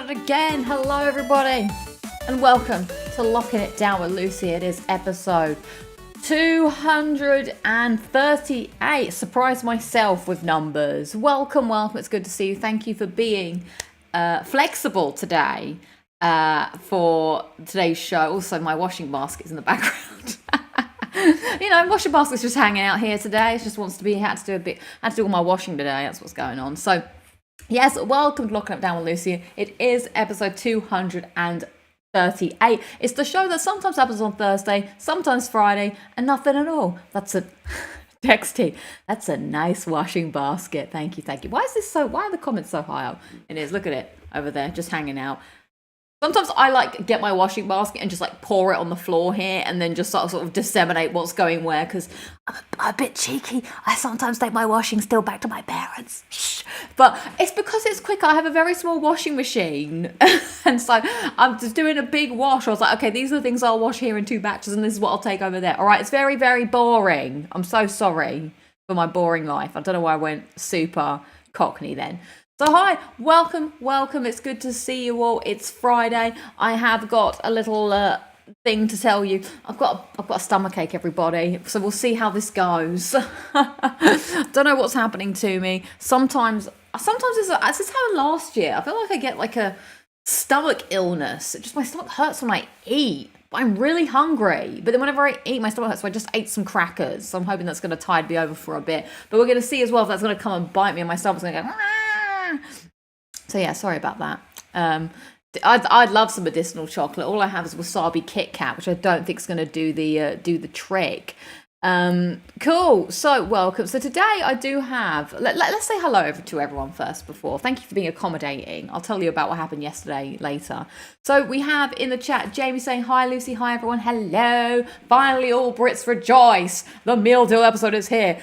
at it again. Hello, everybody, and welcome to Locking It Down with Lucy. It is episode 238. Surprised myself with numbers. Welcome. It's good to see you. Thank you for being flexible today for today's show. Also, my washing basket's in the background. Washing basket's just hanging out here today. It just wants to be. Had to do all my washing today. That's what's going on. So, yes, welcome to Locking It Down with Lucy. It is episode 238. It's the show that sometimes happens on Thursday, sometimes Friday, and nothing at all. That's a texty. That's a nice washing basket. Thank you. Why are the comments so high up? It is. Look at it over there, just hanging out. Sometimes I get my washing basket and just pour it on the floor here and then just sort of disseminate what's going where, because I'm a bit cheeky. I sometimes take my washing still back to my parents. Shh. But it's because it's quick. I have a very small washing machine. And so I'm just doing a big wash. I was like, okay, these are the things I'll wash here in two batches and this is what I'll take over there. All right, it's very, very boring. I'm so sorry for my boring life. I don't know why I went super cockney then. So hi, welcome. It's good to see you all. It's Friday. I have got a little thing to tell you. I've got a stomachache, everybody. So we'll see how this goes. Don't know what's happening to me. Sometimes this happened last year. I feel like I get a stomach illness. My stomach hurts when I eat. But I'm really hungry. But then whenever I eat, my stomach hurts. So I just ate some crackers. So I'm hoping that's going to tide me over for a bit. But we're going to see as well if that's going to come and bite me and my stomach's going to go... So yeah, sorry about that. I'd love some medicinal chocolate. All I have is wasabi Kit Kat, which I don't think is going to do the trick. Cool. So welcome. So today I do have. Let's say hello over to everyone first. Before, thank you for being accommodating. I'll tell you about what happened yesterday later. So we have in the chat Jamie saying hi, Lucy. Hi everyone. Hello. Finally, all Brits rejoice. The meal deal episode is here.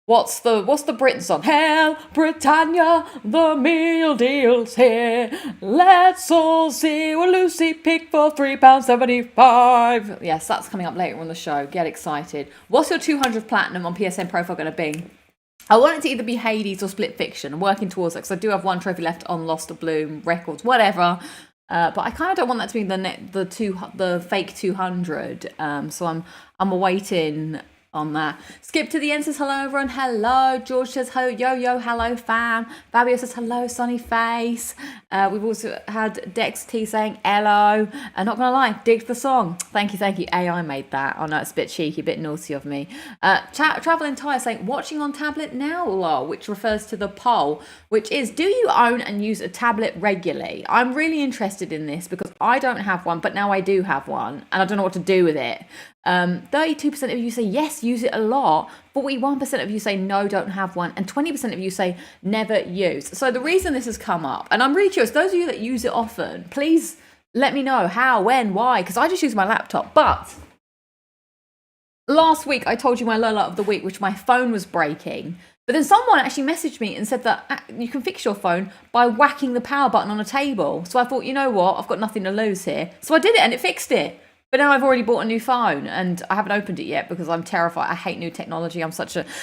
What's the Britain song? Hail Britannia, the meal deal's here. Let's all see what Lucy picked for £3.75. Yes, that's coming up later on the show. Get excited. What's your 200th platinum on PSN profile going to be? I want it to either be Hades or Split Fiction. I'm working towards it because I do have one trophy left on Lost to Bloom Records, whatever. But I kind of don't want that to be the fake 200. So I'm awaiting on that. Skip to the end says hello everyone. Hello. George says yo hello fam. Fabio says hello sunny face. We've also had Dex T saying hello. And not gonna lie, digged the song. Thank you. AI made that. Oh no, it's a bit cheeky, a bit naughty of me. Traveling Tire saying watching on tablet now, lol, which refers to the poll, which is, do you own and use a tablet regularly? I'm really interested in this because I don't have one, but now I do have one and I don't know what to do with it. 32% of you say yes, use it a lot. 41% of you say no, don't have one, and 20% of you say never use. So the reason this has come up, and I'm really curious, those of you that use it often, please let me know how, when, why, because I just use my laptop. But last week I told you my low light of the week, which my phone was breaking. But then someone actually messaged me and said that you can fix your phone by whacking the power button on a table. So I thought, you know what, I've got nothing to lose here. So I did it and it fixed it. But now I've already bought a new phone and I haven't opened it yet because I'm terrified. I hate new technology.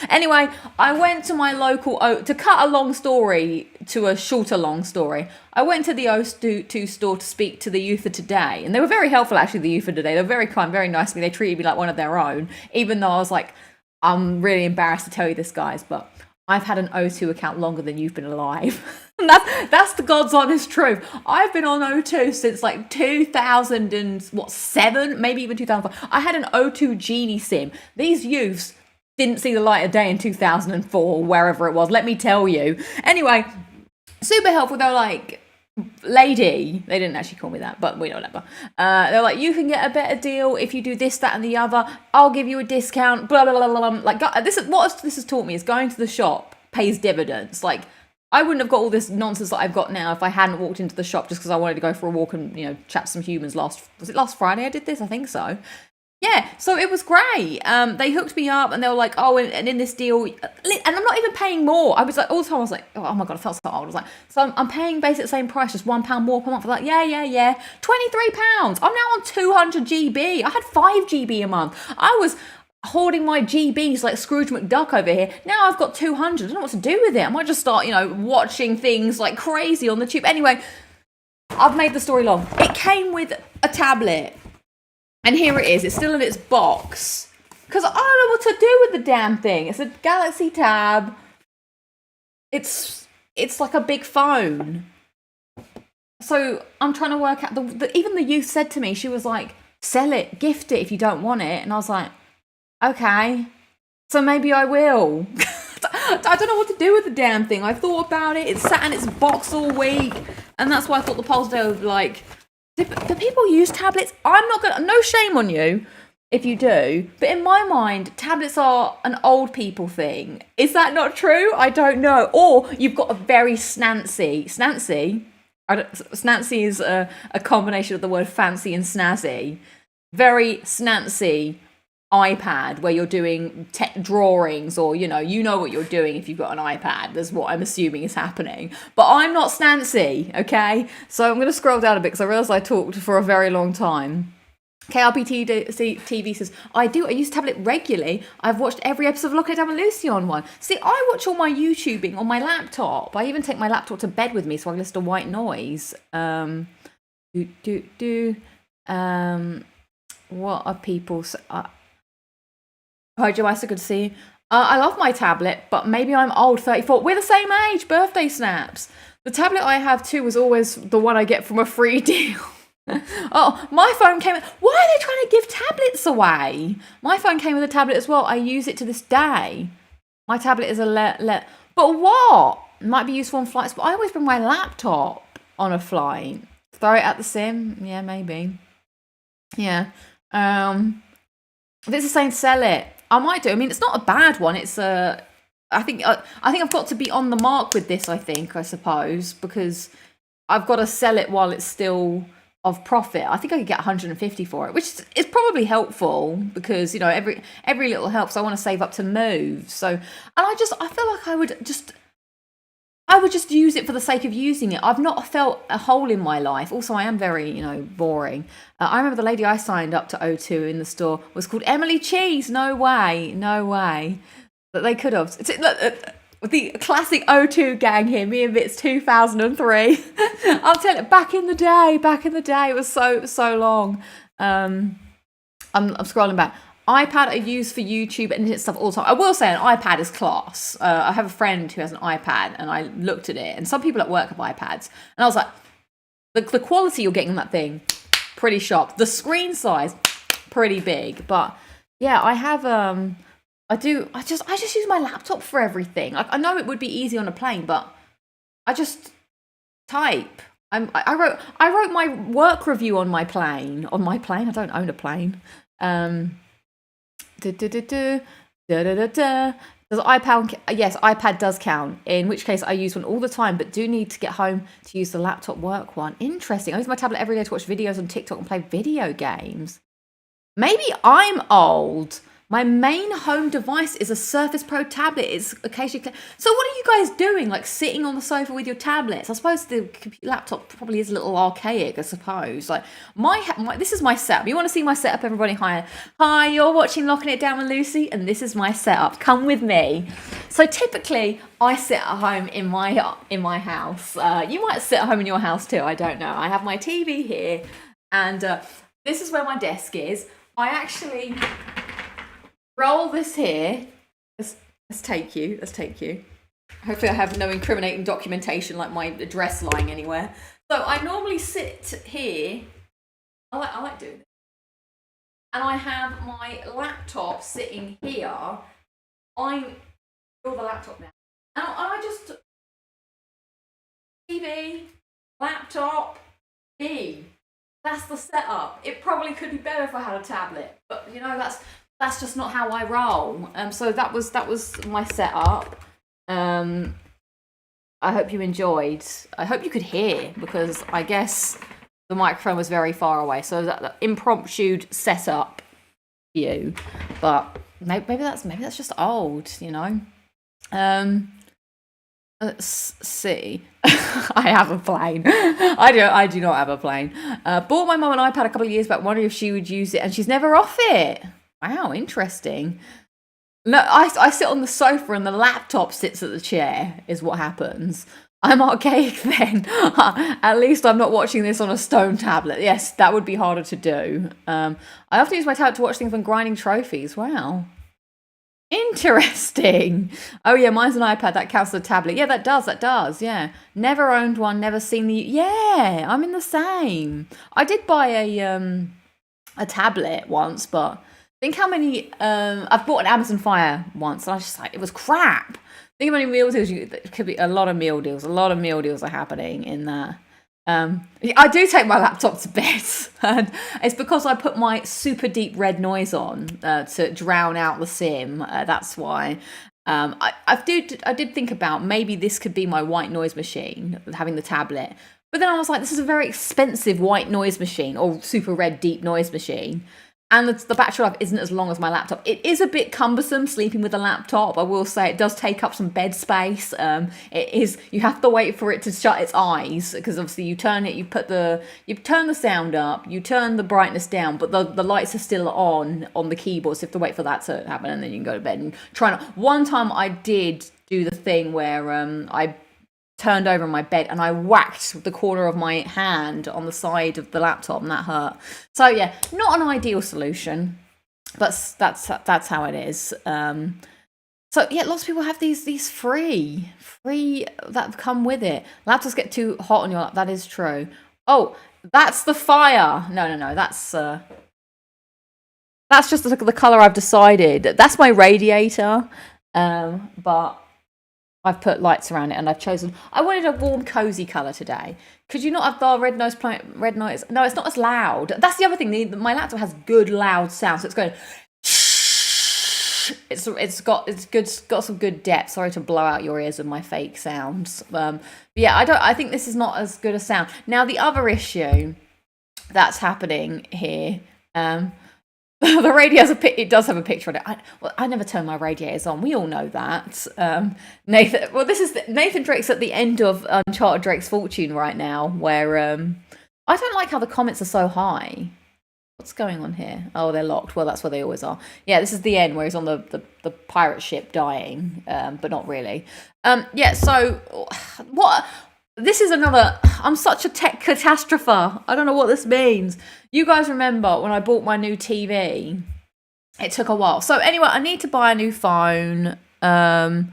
Anyway, I went to my local, to cut a long story to a shorter long story, I went to the O2 store to speak to the youth of today. And they were very helpful, actually, the youth of today. They were very kind, very nice to me. They treated me like one of their own, even though I was like, I'm really embarrassed to tell you this, guys, but I've had an O2 account longer than you've been alive. That's the God's honest truth. I've been on O2 since 2007, maybe even 2005. I had an O2 Genie SIM. These youths didn't see the light of day in 2004, wherever it was. Let me tell you. Anyway, super helpful. They're like, lady, they didn't actually call me that, but we don't ever. They're like, you can get a better deal if you do this, that, and the other. I'll give you a discount. Blah blah blah blah. This has taught me is going to the shop pays dividends. I wouldn't have got all this nonsense that I've got now if I hadn't walked into the shop just because I wanted to go for a walk and chat to some humans. Was it last Friday I did this? I think so. Yeah, so it was great. They hooked me up and they were like, oh, and in this deal, and I'm not even paying more. I was like, all the time I was like, oh my God, I felt so old. I was like, so I'm paying basically the same price, just £1 more per month. I'm like, yeah. £23. I'm now on 200 GB. I had 5 GB a month. I was hoarding my GBs like Scrooge McDuck over here. Now I've got 200. I don't know what to do with it. I might just start, watching things like crazy on the tube. Anyway, I've made the story long. It came with a tablet. And here it is. It's still in its box. Because I don't know what to do with the damn thing. It's a Galaxy Tab. It's like a big phone. So I'm trying to work out, even the youth said to me, she was like, sell it, gift it if you don't want it. And I was like, okay, so maybe I will. I don't know what to do with the damn thing. I thought about it. It's sat in its box all week. And that's why I thought the polls day would like, do people use tablets? I'm not going to, no shame on you if you do. But in my mind, tablets are an old people thing. Is that not true? I don't know. Or you've got a very snancy. Snancy is a combination of the word fancy and snazzy. Very snancy iPad where you're doing drawings, or you know what you're doing if you've got an iPad. That's what I'm assuming is happening. But I'm not snancy, okay? So I'm going to scroll down a bit because I realised I talked for a very long time. KRP says, I use tablet regularly. I've watched every episode of Lockin and Lucy on one. See, I watch all my YouTubing on my laptop. I even take my laptop to bed with me so I can listen to white noise. What are people... Hi, Joe, so good to see you. I love my tablet, but maybe I'm old, 34. We're the same age, birthday snaps. The tablet I have too was always the one I get from a free deal. Oh, my phone came... Why are they trying to give tablets away? My phone came with a tablet as well. I use it to this day. My tablet is a But what? It might be useful on flights, but I always bring my laptop on a flight. Throw it at the sim? Yeah, maybe. Yeah. This is saying sell it. I might do. I mean, it's not a bad one. It's I think I've got to be on the mark with this. I suppose, because I've got to sell it while it's still of profit. I think I could get 150 for it, which is probably helpful because every little helps. I want to save up to move. So, and I feel like I would just use it for the sake of using it. I've not felt a hole in my life. Also, I am very, boring. I remember the lady I signed up to O2 in the store was called Emily Cheese. No way. But they could have. The classic O2 gang here, me and Bits 2003. I'll tell you, back in the day, it was so long. I'm scrolling back. iPad I use for YouTube and stuff all the time. I will say an iPad is class. I have a friend who has an iPad and I looked at it, and some people at work have iPads, and I was like, the quality you're getting on that thing, pretty sharp. The screen size, pretty big. But yeah, I have I just use my laptop for everything. Like, I know it would be easy on a plane, but I just type. I wrote my work review on my plane. I don't own a plane. Does iPad? Yes, iPad does count. In which case, I use one all the time, but do need to get home to use the laptop work one. Interesting. I use my tablet every day to watch videos on TikTok and play video games. Maybe I'm old. My main home device is a Surface Pro tablet. It's occasionally... So what are you guys doing? Like sitting on the sofa with your tablets? I suppose the laptop probably is a little archaic, I suppose. Like this is my setup. You want to see my setup, everybody? Hi, you're watching Locking It Down with Lucy, and this is my setup. Come with me. So typically, I sit at home in my house. You might sit at home in your house too. I don't know. I have my TV here, and this is where my desk is. I actually... roll this here. Let's take you. Hopefully I have no incriminating documentation like my address lying anywhere. So I normally sit here. I like doing it. And I have my laptop sitting here. You're the laptop now. And I just... TV, laptop, me. That's the setup. It probably could be better if I had a tablet. But, that's just not how I roll. So that was my setup. I hope you enjoyed. I hope you could hear, because I guess the microphone was very far away. So that impromptu setup view. But maybe that's just old, Let's see. I have a plane. I do not have a plane. Bought my mum an iPad a couple of years back, wondering if she would use it, and she's never off it. Wow, interesting. No, I sit on the sofa and the laptop sits at the chair, is what happens. I'm archaic then. At least I'm not watching this on a stone tablet. Yes, that would be harder to do. I often use my tablet to watch things when grinding trophies. Wow. Interesting. Oh yeah, mine's an iPad. That counts as a tablet. Yeah, that does. Yeah. Never owned one, never seen the... Yeah, I'm in the same. I did buy a tablet once, but think how many... I've bought an Amazon Fire once, and I was just like, it was crap. Think how many meal deals it could be. A lot of meal deals. A lot of meal deals are happening in that. I do take my laptop to bed, and it's because I put my super deep red noise on to drown out the sim. That's why. I did think about maybe this could be my white noise machine, having the tablet. But then I was like, this is a very expensive white noise machine or super red deep noise machine. And the battery life isn't as long as my laptop. It is a bit cumbersome sleeping with a laptop. I will say it does take up some bed space. You have to wait for it to shut its eyes, because obviously you turn it, you turn the sound up, you turn the brightness down, but the lights are still on the keyboard. So you have to wait for that to happen, and then you can go to bed and try. One time I did do the thing where I turned over in my bed and I whacked the corner of my hand on the side of the laptop, and that hurt. So yeah, not an ideal solution, but that's how it is. So yeah, lots of people have these free that come with it. Laptops get too hot on your lap. That is true. Oh, that's the fire. No. That's just the color I've decided. That's my radiator. But I've put lights around it, and I've chosen... I wanted a warm, cozy colour today. Could you not have the red noise? No, it's not as loud. That's the other thing. My laptop has good, loud sound, so it's going... It's got some good depth. Sorry to blow out your ears with my fake sounds. But yeah, I think this is not as good a sound. Now, the other issue that's happening here... the radio it does have a picture on it. I never turn my radiators on. We all know that. Nathan Drake's at the end of Uncharted Drake's Fortune right now, where I don't like how the comments are so high. What's going on here? Oh, they're locked. Well, that's where they always are. Yeah, this is the end where he's on the pirate ship dying, but not really. Yeah. So what? This is another... I'm such a tech catastrophe. I don't know what this means. You guys remember when I bought my new TV? It took a while. So anyway, I need to buy a new phone. And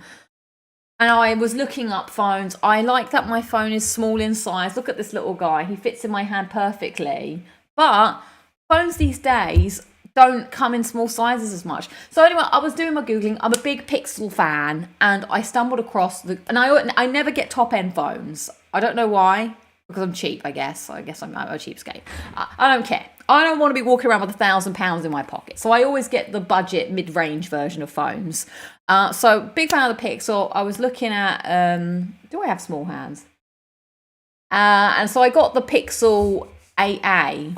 I was looking up phones. I like that my phone is small in size. Look at this little guy. He fits in my hand perfectly. But phones these days don't come in small sizes as much. So anyway, I was doing my Googling. I'm a big Pixel fan, and I stumbled across and I never get top end phones. I don't know why, because I'm cheap, I guess. I'm a cheapskate. I don't care. I don't want to be walking around with £1,000 in my pocket. So I always get the budget mid-range version of phones. So big fan of the Pixel. I was looking at, do I have small hands? And so I got the Pixel 8A.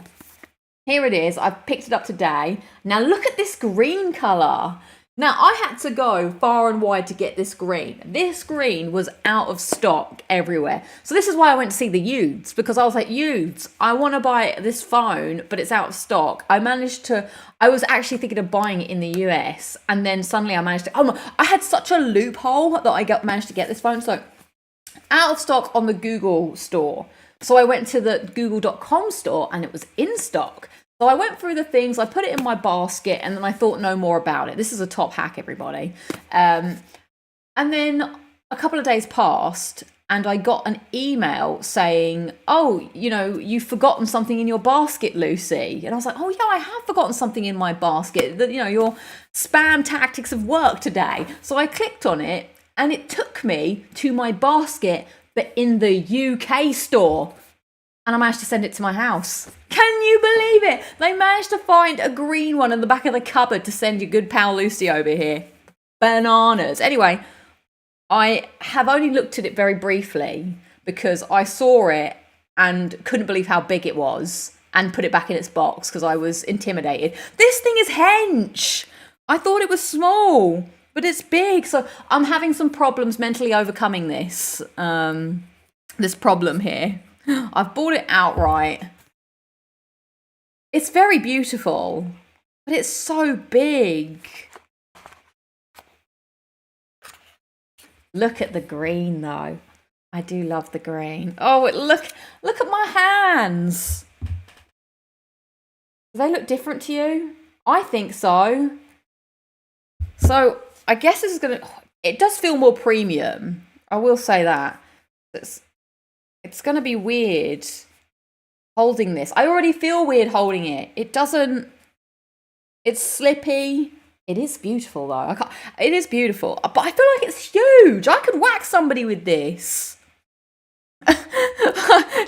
Here it is. I picked it up today. Now look at this green colour. Now I had to go far and wide to get this green. This green was out of stock everywhere. So this is why I went to see the youths, because I was like, youths, I want to buy this phone, but it's out of stock. I was actually thinking of buying it in the US, and then suddenly I managed to, I had such a loophole that I managed to get this phone. So out of stock on the Google store. So I went to the google.com store and it was in stock. So I went through the things, I put it in my basket, and then I thought no more about it. This is a top hack, everybody. And then a couple of days passed, and I got an email saying, oh, you've forgotten something in your basket, Lucy. And I was like, oh, yeah, I have forgotten something in my basket. Your spam tactics have worked today. So I clicked on it, and it took me to my basket, but in the UK store. And I managed to send it to my house. Can you believe it? They managed to find a green one in the back of the cupboard to send your good pal Lucy over here. Bananas. Anyway, I have only looked at it very briefly because I saw it and couldn't believe how big it was and put it back in its box because I was intimidated. This thing is hench. I thought it was small, but it's big. So I'm having some problems mentally overcoming this problem here. I've bought it outright. It's very beautiful, but it's so big. Look at the green though. I do love the green. Oh, look at my hands. Do they look different to you? I think so. So I guess this is gonna. It does feel more premium. I will say that. It's gonna be weird holding this. I already feel weird holding it. It doesn't. It's slippy. It is beautiful though. It is beautiful, but I feel like it's huge. I could whack somebody with this.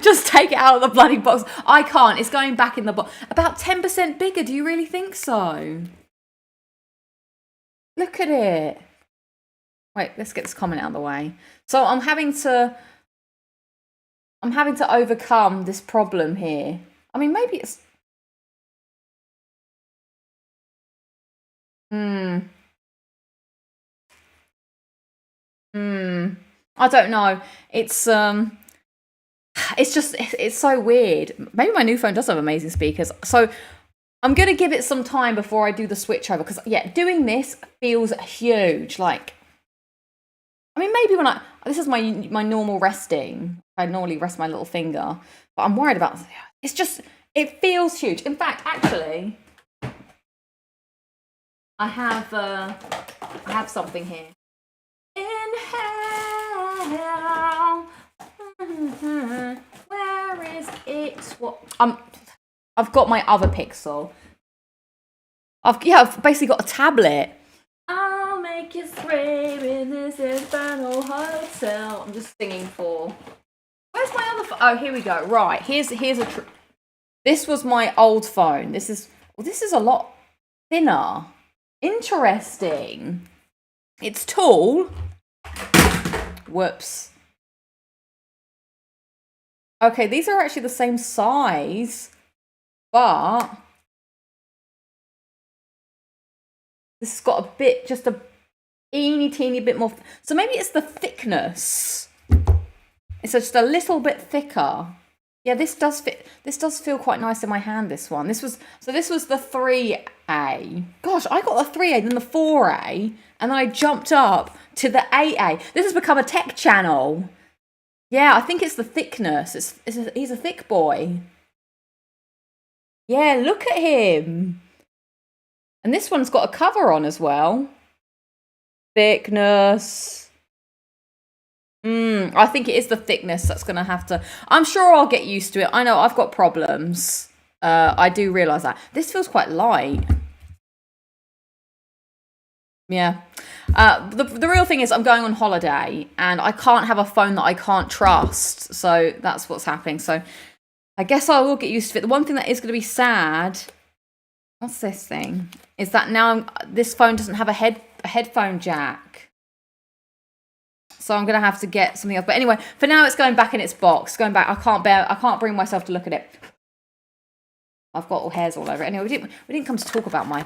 Just take it out of the bloody box. I can't. It's going back in the box. About 10% bigger. Do you really think so? Look at it. Wait, let's get this comment out of the way. So I'm having to overcome this problem here. I mean, maybe it's I don't know. It's so weird. Maybe my new phone does have amazing speakers. So I'm gonna give it some time before I do the switch over, because yeah, doing this feels huge. Like, I mean, maybe when this is my normal resting. I normally rest my little finger, but I'm worried about. It's just, it feels huge. In fact, actually, I have something here. Inhale. Where is it? What? I've got my other Pixel. I've basically got a tablet. I'll make you scream in this infernal hotel. I'm just singing for. Where's my other phone? Oh, here we go. Right, here's a. This was my old phone. This is a lot thinner. Interesting. It's tall. Whoops. Okay, these are actually the same size, but this has got just a teeny bit more. So maybe it's the thickness. It's just a little bit thicker. Yeah, this does fit. This does feel quite nice in my hand, this one. This was the 3A. Gosh, I got the 3A, then the 4A, and then I jumped up to the 8A. This has become a tech channel. Yeah, I think it's the thickness. He's a thick boy. Yeah, look at him. And this one's got a cover on as well. Thickness. I think it is the thickness that's going to have to. I'm sure I'll get used to it. I know I've got problems. I do realise that. This feels quite light. Yeah. The real thing is I'm going on holiday and I can't have a phone that I can't trust. So that's what's happening. So I guess I will get used to it. The one thing that is going to be sad, what's this thing, is that now this phone doesn't have a headphone jack. So I'm going to have to get something else. But anyway, for now it's going back in its box. Going back. I can't bring myself to look at it. I've got all hairs all over it. Anyway, we didn't come to talk about my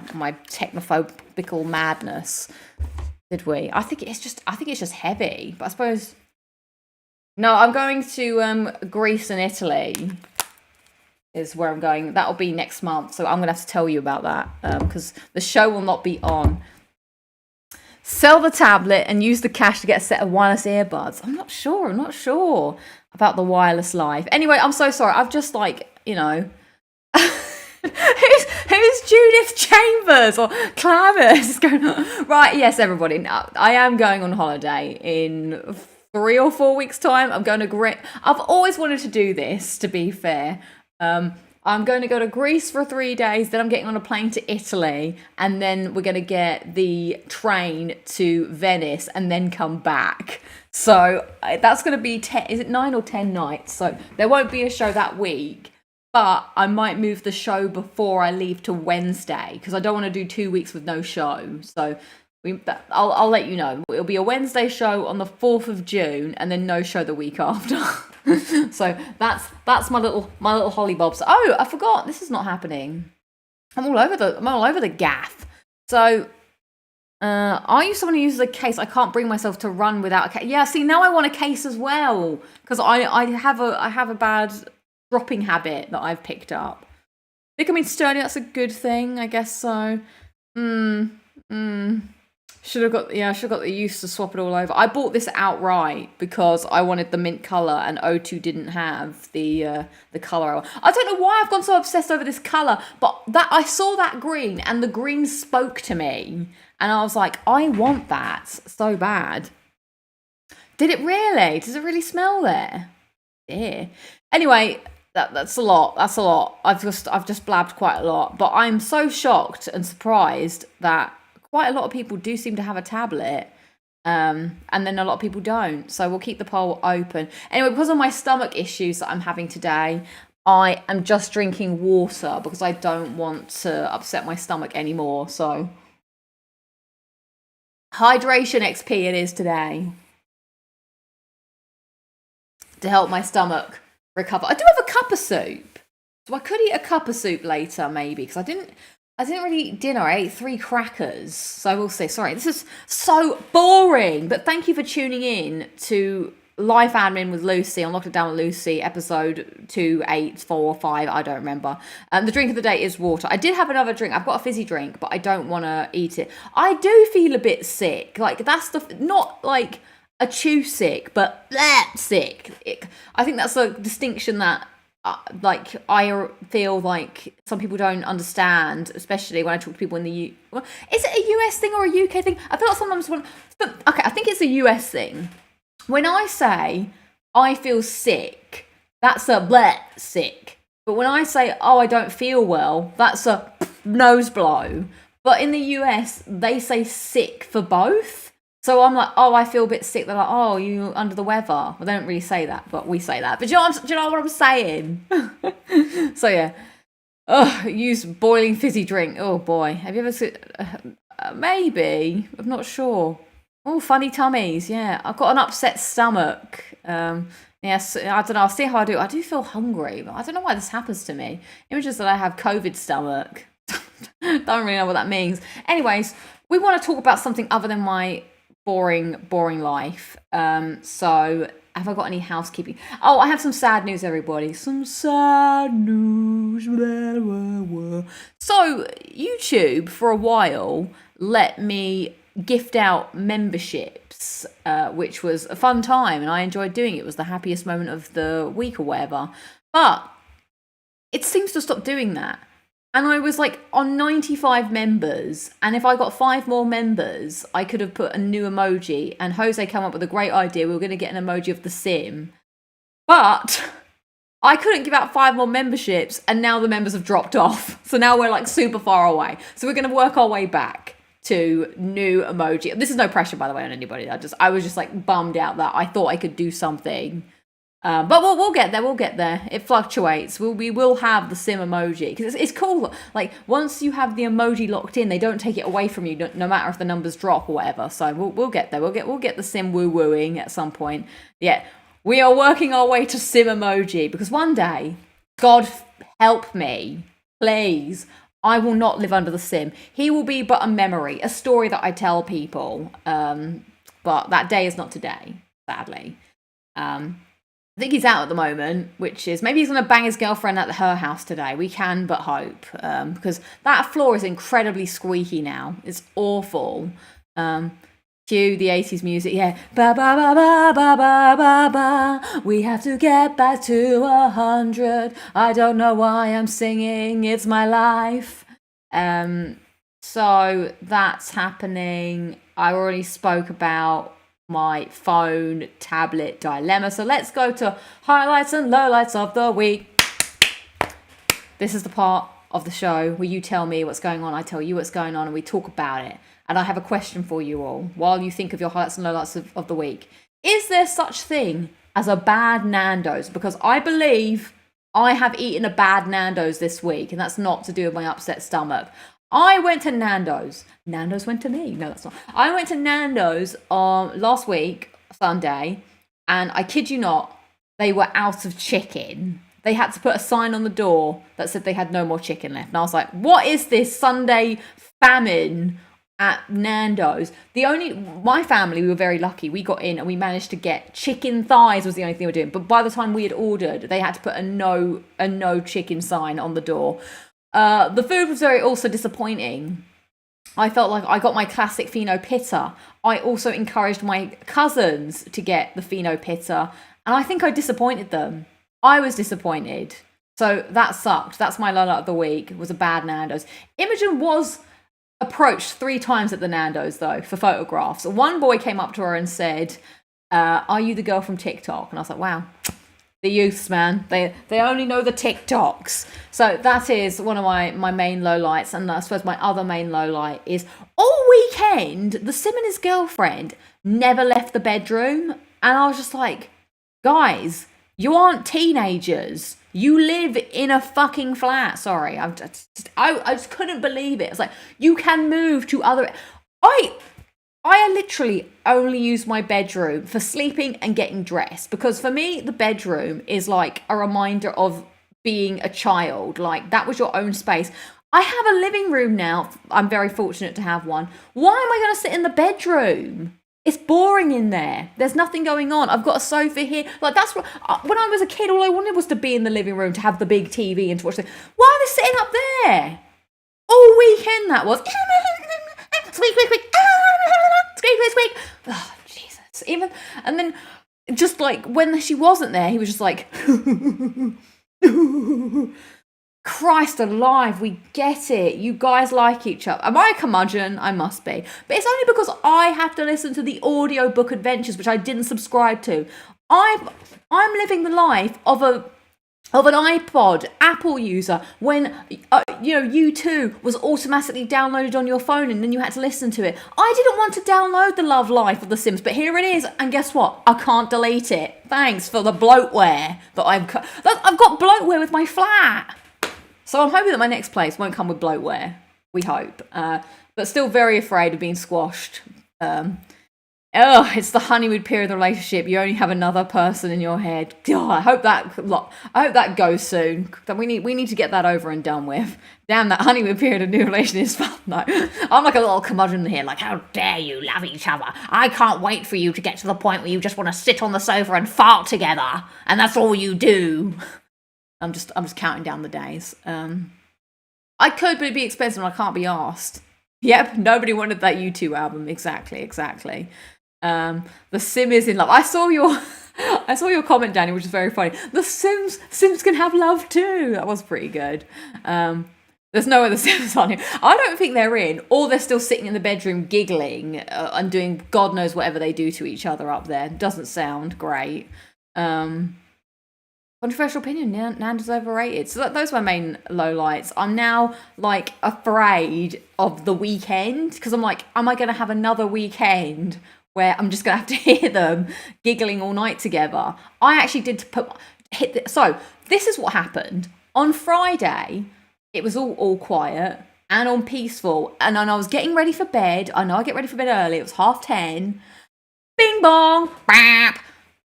technophobical madness, did we? I think it's just heavy. But I suppose no. I'm going to Greece and Italy. Is where I'm going. That'll be next month. So I'm going to have to tell you about that because the show will not be on. Sell the tablet and use the cash to get a set of wireless earbuds. I'm not sure about the wireless life. Anyway, I'm so sorry. I've just who's Judith Chambers or Clavis going on? Right, yes, everybody. Now, I am going on holiday in 3 or 4 weeks' time. I'm going to Greece. I've always wanted to do this, to be fair. I'm going to go to Greece for 3 days, then I'm getting on a plane to Italy, and then we're going to get the train to Venice and then come back. So that's going to be 9 or 10 nights? So there won't be a show that week, but I might move the show before I leave to Wednesday because I don't want to do 2 weeks with no show. So I'll let you know. It'll be a Wednesday show on the 4th of June and then no show the week after. So that's my little hollybobs. Oh, I forgot. This is not happening. I'm all over the gaff. So are you someone who uses a case? I can't bring myself to run without a case. Yeah, see, now I want a case as well because I have a bad dropping habit that I've picked up. Becoming sturdy, that's a good thing, I guess so. Should have got I should have got the use to swap it all over. I bought this outright because I wanted the mint color, and O2 didn't have the color. I don't know why I've gone so obsessed over this color, but that I saw that green, and the green spoke to me, and I was like, I want that so bad. Did it really? Does it really smell there? Yeah. Anyway, that's a lot. That's a lot. I've just blabbed quite a lot, but I'm so shocked and surprised that quite a lot of people do seem to have a tablet, and then a lot of people don't. So we'll keep the poll open. Anyway, because of my stomach issues that I'm having today, I am just drinking water because I don't want to upset my stomach anymore. So hydration XP it is today to help my stomach recover. I do have a cup of soup, so I could eat a cup of soup later maybe, because I didn't really eat dinner. I ate 3 crackers, so we'll see. Sorry, this is so boring, but thank you for tuning in to Life Admin with Lucy on Locked It Down with Lucy, episode 2, 8, 4, 5, I don't remember. The drink of the day is water. I did have another drink. I've got a fizzy drink, but I don't want to eat it. I do feel a bit sick. Like, that's not like a chew sick, but sick. I think that's a distinction that like I feel like some people don't understand, especially when I talk to people in the is it a US thing or a UK thing? I feel like sometimes I think it's a US thing. When I say I feel sick, that's a bleh sick. But when I say, oh, I don't feel well, that's a nose blow. But in the US, they say sick for both. So I'm like, oh, I feel a bit sick. They're like, oh, you under the weather. Well, they don't really say that, but we say that. But do you know what I'm saying? So yeah. Use boiling fizzy drink. Oh boy. Have you ever seen... maybe. I'm not sure. Oh, funny tummies. Yeah. I've got an upset stomach. Yes, I don't know. I'll see how I do. I do feel hungry, but I don't know why this happens to me. Images that I have COVID stomach. Don't really know what that means. Anyways, we want to talk about something other than my boring life. So have I got any housekeeping? Oh, I have some sad news, everybody. Some sad news. Blah, blah, blah. So YouTube for a while let me gift out memberships, which was a fun time, and I enjoyed doing it. It was the happiest moment of the week or whatever. But it seems to stop doing that. And I was like on 95 members, and if I got 5 more members, I could have put a new emoji, and Jose came up with a great idea. We were going to get an emoji of the sim. But I couldn't give out 5 more memberships, and now the members have dropped off. So now we're like super far away. So we're going to work our way back to new emoji. This is no pressure, by the way, on anybody. I was just like bummed out that I thought I could do something. But we'll get there. We'll get there. It fluctuates. We will have the sim emoji, because it's cool. Like, once you have the emoji locked in, they don't take it away from you, no matter if the numbers drop or whatever. So we'll get there. We'll get the sim woo-wooing at some point. Yeah, we are working our way to sim emoji, because one day, God help me, please, I will not live under the sim. He will be but a memory, a story that I tell people. But that day is not today, sadly. I think he's out at the moment, which is maybe he's going to bang his girlfriend at her house today. We can but hope, because that floor is incredibly squeaky now. It's awful. Cue the 80s music. Yeah. Ba ba ba ba ba ba ba ba. We have to get back to 100. I don't know why I'm singing. It's my life. So that's happening. I already spoke about my phone tablet dilemma. So let's go to highlights and lowlights of the week. This is the part of the show where you tell me what's going on, I tell you what's going on, and we talk about it. And I have a question for you all while you think of your highlights and lowlights of the week. Is there such thing as a bad Nando's? Because I believe I have eaten a bad Nando's this week, and that's not to do with my upset stomach. I went to Nando's. Nando's went to me. No, that's not. I went to Nando's last week, Sunday, and I kid you not, they were out of chicken. They had to put a sign on the door that said they had no more chicken left. And I was like, what is this Sunday famine at Nando's? My family, we were very lucky. We got in and we managed to get chicken thighs was the only thing we were doing. But by the time we had ordered, they had to put a no chicken sign on the door. The food was very also disappointing. I felt like I got my classic Fino Pitta. I also encouraged my cousins to get the Fino Pitta, and I think I disappointed them. I was disappointed. So that sucked. That's my lowlight of the week. It was a bad Nando's. Imogen was approached 3 times at the Nando's, though, for photographs. One boy came up to her and said, are you the girl from TikTok? And I was like, wow. The youths, man, they only know the TikToks. So that is one of my main lowlights. And I suppose my other main lowlight is all weekend, the Sim and his girlfriend never left the bedroom. And I was just like, guys, you aren't teenagers. You live in a fucking flat. Sorry, I just couldn't believe it. It's like, you can move to other... I literally only use my bedroom for sleeping and getting dressed, because for me, the bedroom is like a reminder of being a child. Like, that was your own space. I have a living room now. I'm very fortunate to have one. Why am I going to sit in the bedroom? It's boring in there. There's nothing going on. I've got a sofa here. Like, that's what, when I was a kid, all I wanted was to be in the living room, to have the big TV and to watch the... Why are they sitting up there? All weekend that was... Squeak, squeak, squeak. Squeak, squeak, squeak. Oh, Jesus. Even, and then just like when she wasn't there, he was just like, Christ alive, we get it. You guys like each other. Am I a curmudgeon? I must be. But it's only because I have to listen to the audiobook adventures, which I didn't subscribe to. I'm living the life of an iPod Apple user when U2 was automatically downloaded on your phone and then you had to listen to it. I didn't want to download the love life of The Sims, but here it is, and guess what? I can't delete it. Thanks for the bloatware that I've got bloatware with my flat. So I'm hoping that my next place won't come with bloatware. We hope, but still very afraid of being squashed. It's the honeymoon period of the relationship. You only have another person in your head. I hope that goes soon. We need to get that over and done with. Damn, that honeymoon period of new relation is fun though. I'm like a little curmudgeon here, like, how dare you love each other? I can't wait for you to get to the point where you just want to sit on the sofa and fart together, and that's all you do. I'm just counting down the days. I could, but it'd be expensive and I can't be asked. Yep, nobody wanted that U2 album. Exactly. The Sim is in love. I saw your comment, Danny, which is very funny. The Sims can have love too. That was pretty good. There's no other Sims on here. I don't think they're in, or they're still sitting in the bedroom giggling and doing God knows whatever they do to each other up there. Doesn't sound great. Controversial opinion, Nando's overrated. So those are my main lowlights. I'm now like afraid of the weekend, because I'm like, am I going to have another weekend where I'm just going to have to hear them giggling all night together? I actually did so this is what happened. On Friday, it was all quiet and on peaceful, and I was getting ready for bed. I know I get ready for bed early. It was 10:30. Bing bong, bap.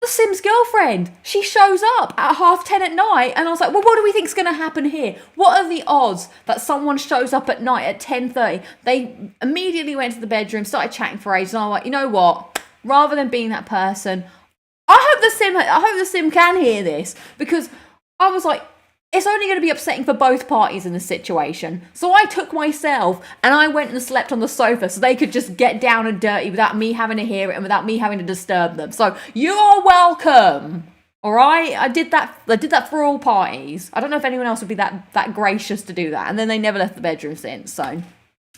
The Sim's girlfriend, she shows up at 10:30 at night, and I was like, well, what do we think's going to happen here? What are the odds that someone shows up at night at 10:30? They immediately went to the bedroom, started chatting for ages, and I'm like, you know what? Rather than being that person, I hope the Sim can hear this, because I was like, it's only going to be upsetting for both parties in this situation. So I took myself and I went and slept on the sofa so they could just get down and dirty without me having to hear it and without me having to disturb them. So you're welcome. All right? I did that for all parties. I don't know if anyone else would be that gracious to do that. And then they never left the bedroom since. So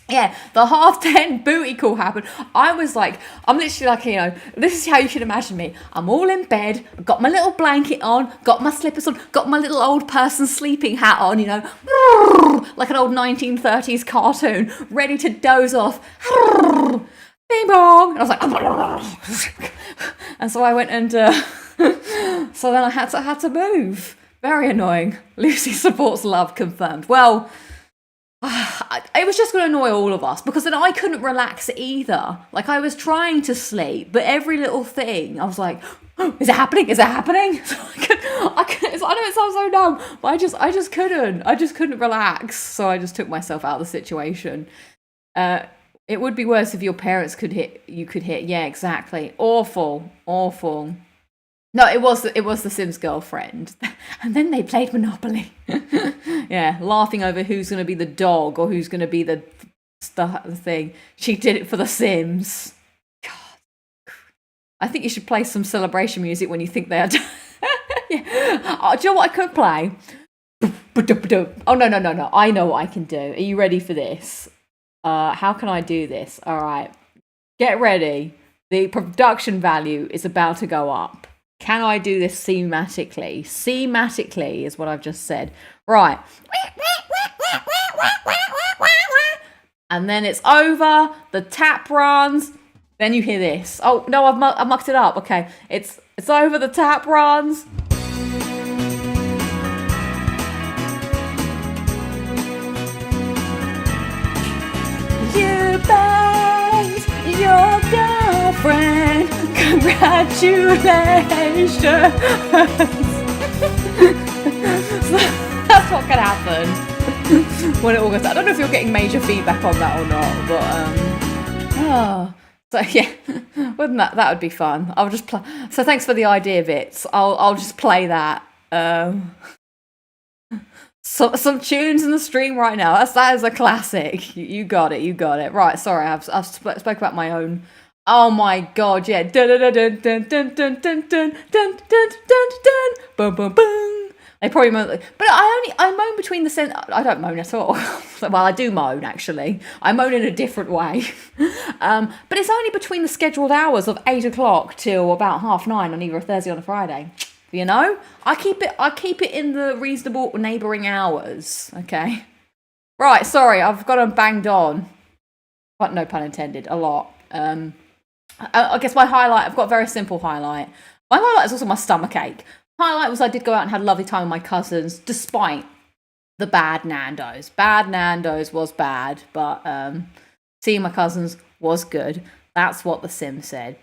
yeah, the 10:30 booty call happened. I was like, I'm literally like, this is how you should imagine me. I'm all in bed, got my little blanket on, got my slippers on, got my little old person sleeping hat on, like an old 1930s cartoon, ready to doze off. Bing bong. And I was like, and so I went and, so then I had to move. Very annoying. Lucy supports love confirmed. Well, it was just going to annoy all of us, because then I couldn't relax either. Like, I was trying to sleep, but every little thing, I was like, oh, is it happening? So I know it sounds so dumb, but I just couldn't relax. So I just took myself out of the situation. It would be worse if your parents could hit. Yeah, exactly. Awful. No, it was the Sim's girlfriend. And then they played Monopoly. Yeah, laughing over who's going to be the dog or who's going to be the the thing. She did it for The Sims. God. I think you should play some celebration music when you think they are done. Yeah. Oh, do you know what I could play? Oh, no. I know what I can do. Are you ready for this? How can I do this? All right. Get ready. The production value is about to go up. Can I do this thematically? Thematically is what I've just said. Right. And then it's over. The tap runs. Then you hear this. Oh, no, I've mucked it up. Okay. It's over. The tap runs. You banged your girlfriend. Congratulations. So that's what can happen when it all goes. I don't know if you're getting major feedback on that or not, but so yeah, wouldn't that would be fun? I'll just play. So thanks for the idea, Bits. I'll just play that. Some tunes in the stream right now. That is a classic. You got it. Right, sorry, I've spoke about my own. Oh my god, yeah. Dun dun dun dun dun dun dun dun dun dun dun. Boom boom boom. They probably moan, but I moan between the I don't moan at all. Well, I do moan actually. I moan in a different way. But it's only between the scheduled hours of 8 o'clock till about 9:30 on either a Thursday or a Friday. You know, I keep it in the reasonable neighbouring hours. Okay, right. Sorry, I've got them banged on. But no pun intended. A lot. I guess my highlight. I've got a very simple highlight. My highlight is also my stomach ache. Highlight was I did go out and had a lovely time with my cousins, despite the bad Nando's. Bad Nando's was bad, but seeing my cousins was good. That's what The Sims said.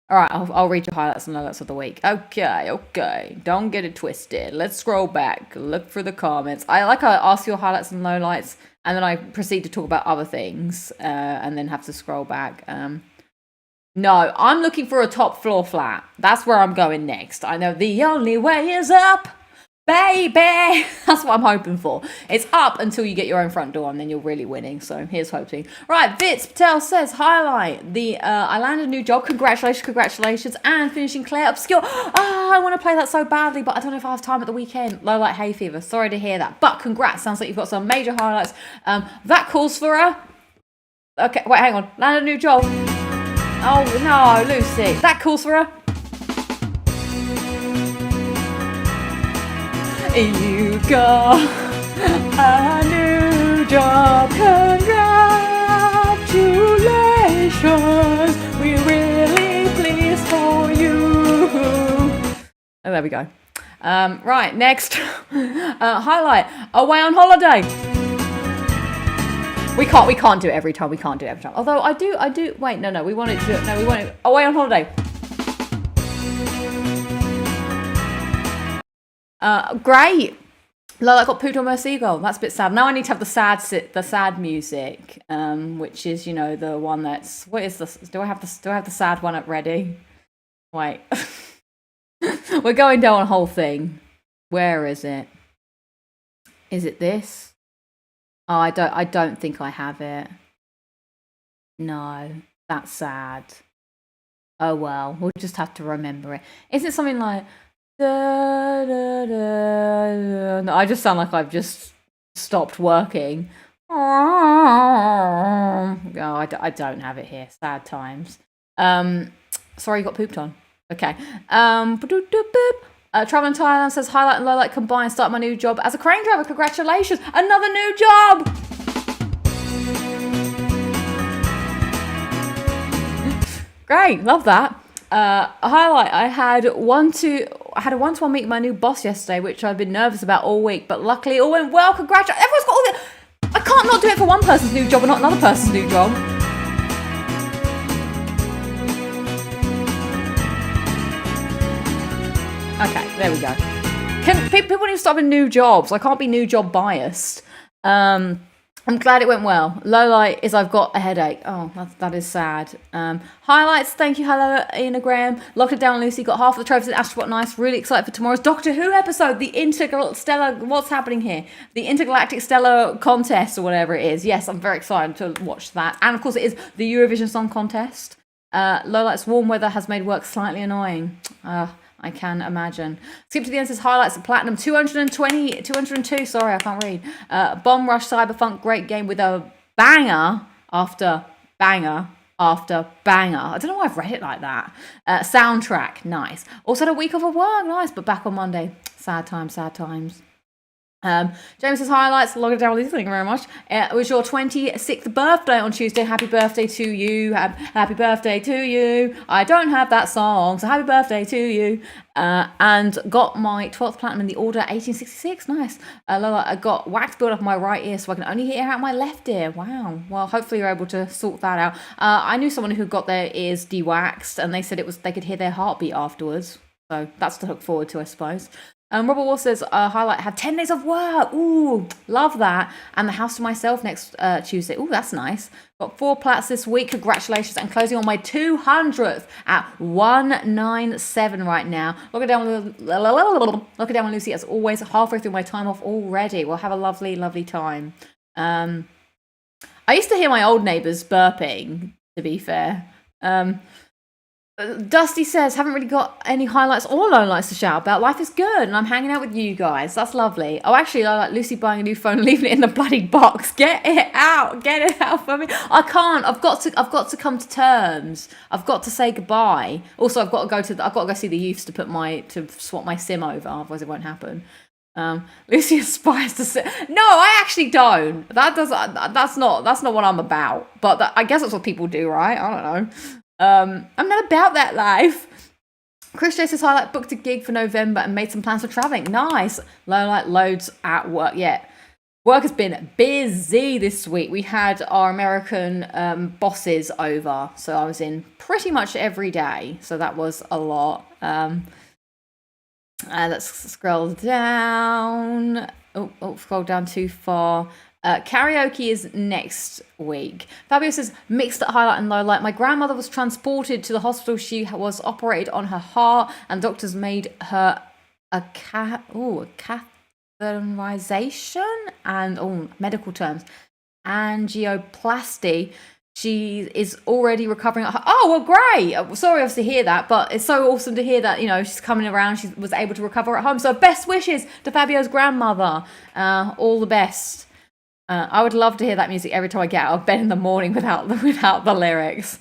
All right, I'll read your highlights and lowlights of the week. Okay. Don't get it twisted. Let's scroll back. Look for the comments. I ask your highlights and lowlights, and then I proceed to talk about other things, and then have to scroll back. No, I'm looking for a top floor flat. That's where I'm going next. I know the only way is up, baby. That's what I'm hoping for. It's up until you get your own front door, and then you're really winning. So here's hoping. Right, Vits Patel says, highlight. I landed a new job. Congratulations. And finishing Claire Obscure. I want to play that so badly, but I don't know if I have time at the weekend. Low light hay fever. Sorry to hear that. But congrats. Sounds like you've got some major highlights. That calls for a... Okay, wait, hang on. Landed a new job. Oh, no, Lucy. That calls for a... You got a new job. Congratulations. We're really pleased for you. Oh, there we go. Right, next. Highlight. Away on holiday. We can't do it every time. Although I do. Wait, no. We want it to. No, we want it. Away on holiday. Great. Lola got pooped on my seagull. That's a bit sad. Now I need to have the sad music, which is the one that's. What is this? Do I have the sad one up ready? Wait. We're going down a whole thing. Where is it? Is it this? Oh, I don't think I have it. No, that's sad. Oh well, we'll just have to remember it. Is it something like da, da, da, no, I just sound like I've just stopped working. Oh, I don't have it here. Sad times. Sorry, you got pooped on. Okay. Travel in Thailand says, highlight and lowlight combined, start my new job as a crane driver. Congratulations. Another new job. Great. Love that. A highlight. I had a one-to-one meeting with my new boss yesterday, which I've been nervous about all week, but luckily it all went well. Congratulations. Everyone's got all the... I can't not do it for one person's new job and not another person's new job. Okay, there we go. People need to stop in new jobs. I can't be new job biased. I'm glad it went well. Low light is I've got a headache. Oh, that is sad. Highlights, thank you. Hello, Ian Graham. Locked it down, Lucy. Got half of the trophies at Astrobot. Nice. Really excited for tomorrow's Doctor Who episode. The Interstellar. What's happening here? The Intergalactic Stellar Contest or whatever it is. Yes, I'm very excited to watch that. And of course, it is the Eurovision Song Contest. Lowlights, warm weather has made work slightly annoying. I can imagine. Skip to the end says highlights of Platinum 202. Sorry, I can't read. Bomb Rush Cyberpunk, great game with a banger after banger after banger. I don't know why I've read it like that. Soundtrack, nice. Also had a week off of work, nice, but back on Monday. Sad times, sad times. James says highlights, log it down, thank you very much. It was your 26th birthday on Tuesday. Happy birthday to you. Happy birthday to you. I don't have that song, so happy birthday to you. And got my 12th platinum in the order 1866. Nice. Lola, I got wax build up on my right ear, so I can only hear out my left ear. Wow. Well, hopefully you're able to sort that out. I knew someone who got their ears de-waxed, and they said they could hear their heartbeat afterwards. So that's to look forward to, I suppose. Robert Wall says, highlight, have 10 days of work. Ooh, love that. And the house to myself next Tuesday. Ooh, that's nice. Got 4 plats this week. Congratulations. And closing on my 200th at 197 right now. Look it down with Lucy. As always, halfway through my time off already. We'll have a lovely, lovely time. I used to hear my old neighbours burping, to be fair. Dusty says, haven't really got any highlights or lowlights to shout about. Life is good and I'm hanging out with you guys. That's lovely. Oh, actually, I like Lucy buying a new phone and leaving it in the bloody box. Get it out for me. I can't. I've got to come to terms. I've got to say goodbye. Also, I've got to go see the youths to swap my SIM over, otherwise it won't happen. Lucy aspires to say, no, I actually don't. That's not what I'm about. But I guess that's what people do, right? I don't know. I'm not about that life. Chris J says highlight, booked a gig for November and made some plans for traveling. Nice. Lowlight, loads at work. Yeah. Work has been busy this week. We had our American bosses over. So I was in pretty much every day. So that was a lot. Let's scroll down. Oh, scroll down too far. Karaoke is next week. Fabio says, mixed at highlight and low light. My grandmother was transported to the hospital. She was operated on her heart and doctors made her a catheterization and, medical terms, angioplasty. She is already recovering at her. Oh, well, great. Sorry, obviously, to hear that, but it's so awesome to hear that, she's coming around. She was able to recover at home. So best wishes to Fabio's grandmother. All the best. I would love to hear that music every time I get out of bed in the morning without the lyrics.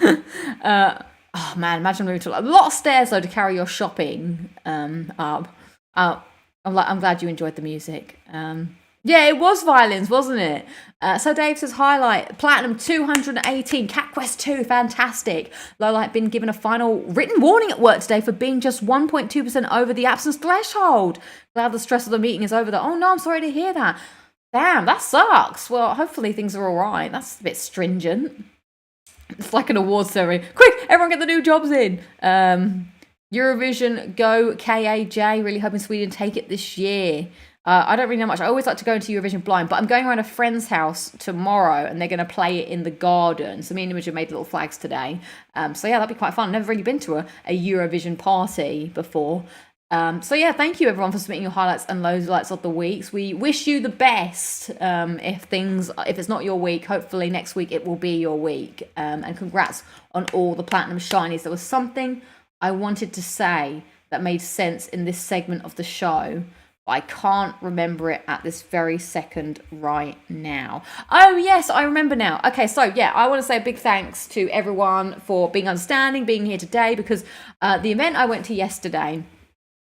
Oh man, imagine moving to a lot of stairs though to carry your shopping up. I'm glad you enjoyed the music. Yeah, it was violins, wasn't it? So Dave says highlight platinum 218 Cat Quest 2, fantastic. Lowlight been given a final written warning at work today for being just 1.2% over the absence threshold. Glad the stress of the meeting is over. Oh no, I'm sorry to hear that. Damn, that sucks. Well, hopefully things are all right. That's a bit stringent. It's like an awards ceremony. Quick, everyone get the new jobs in. Eurovision, go KAJ. Really hoping Sweden take it this year. I don't really know much. I always like to go into Eurovision blind, but I'm going around a friend's house tomorrow and they're going to play it in the garden. So me and Imogen made little flags today. So yeah, that'd be quite fun. I've never really been to a Eurovision party before. So yeah, thank you everyone for submitting your highlights and lowlights of the weeks. We wish you the best. If it's not your week, hopefully next week it will be your week. And congrats on all the platinum shinies. There was something I wanted to say that made sense in this segment of the show, but I can't remember it at this very second right now. Oh yes, I remember now. Okay, so yeah, I want to say a big thanks to everyone for being understanding, being here today, because the event I went to yesterday,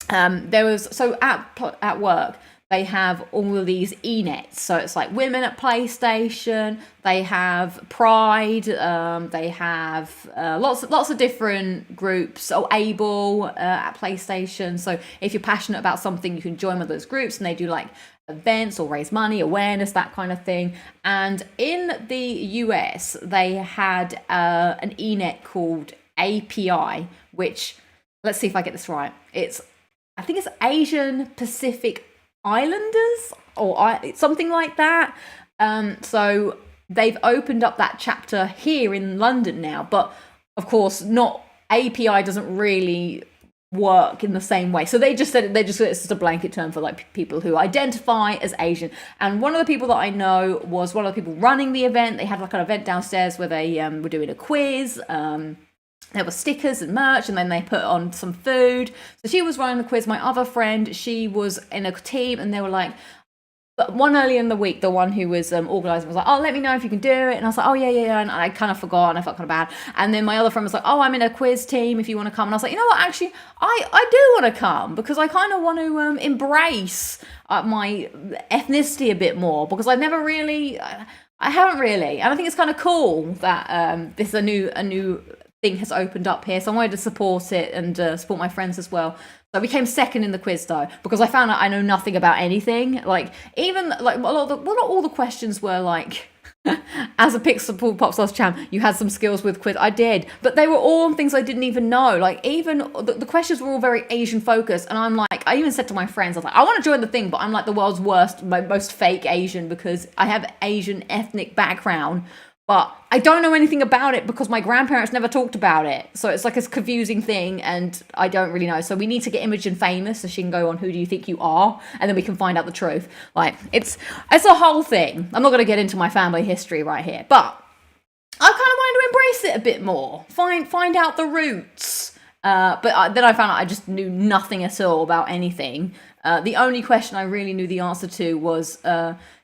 there was, so at work they have all of these e-nets, so it's like women at PlayStation, they have Pride, they have lots of different groups, Able at PlayStation. So if you're passionate about something, you can join one of those groups, and they do like events or raise money, awareness, that kind of thing. And in the US they had an e-net called API, which, let's see if I get this right, I think it's Asian Pacific Islanders or something like that. So they've opened up that chapter here in London now, but of course, not API doesn't really work in the same way. So they just said it's just a blanket term for like people who identify as Asian. And one of the people that I know was one of the people running the event. They had like an event downstairs where they were doing a quiz. There were stickers and merch, and then they put on some food. So she was running the quiz. My other friend, she was in a team, and they were like, but one earlier in the week, the one who was organising was like, oh, let me know if you can do it. And I was like, oh, yeah. And I kind of forgot, and I felt kind of bad. And then my other friend was like, oh, I'm in a quiz team if you want to come. And I was like, you know what, actually, I do want to come, because I kind of want to embrace my ethnicity a bit more, because I haven't really. And I think it's kind of cool that this a new thing has opened up here. So I wanted to support it and support my friends as well. So we came second in the quiz though, because I found out I know nothing about anything. Like even like not all the questions were like, as a Pixel Pop Stars champ, you had some skills with quiz. I did, but they were all things I didn't even know. Like even the questions were all very Asian focused, and I'm like, I even said to my friends, I was like, I want to join the thing, but I'm like the world's worst, most fake Asian, because I have Asian ethnic background. But I don't know anything about it because my grandparents never talked about it. So it's like a confusing thing, and I don't really know. So we need to get Imogen famous so she can go on Who Do You Think You Are? And then we can find out the truth. Like, it's a whole thing. I'm not going to get into my family history right here. But I kind of wanted to embrace it a bit more. Find out the roots. But then I found out I just knew nothing at all about anything. The only question I really knew the answer to was...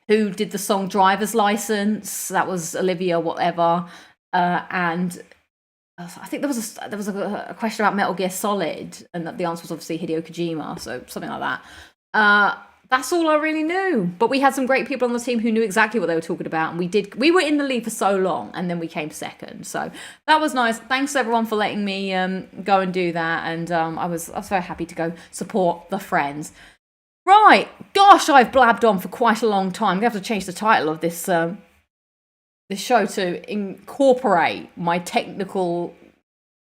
who did the song Driver's License? That was Olivia whatever. And I think there was a question about Metal Gear Solid, and the answer was obviously Hideo Kojima, so something like that. That's all I really knew. But we had some great people on the team who knew exactly what they were talking about, and we were in the lead for so long, and then we came second. So that was nice. Thanks everyone for letting me go and do that, and I was very happy to go support the friends. Right, gosh, I've blabbed on for quite a long time. I'm going to have to change the title of this show to incorporate my technical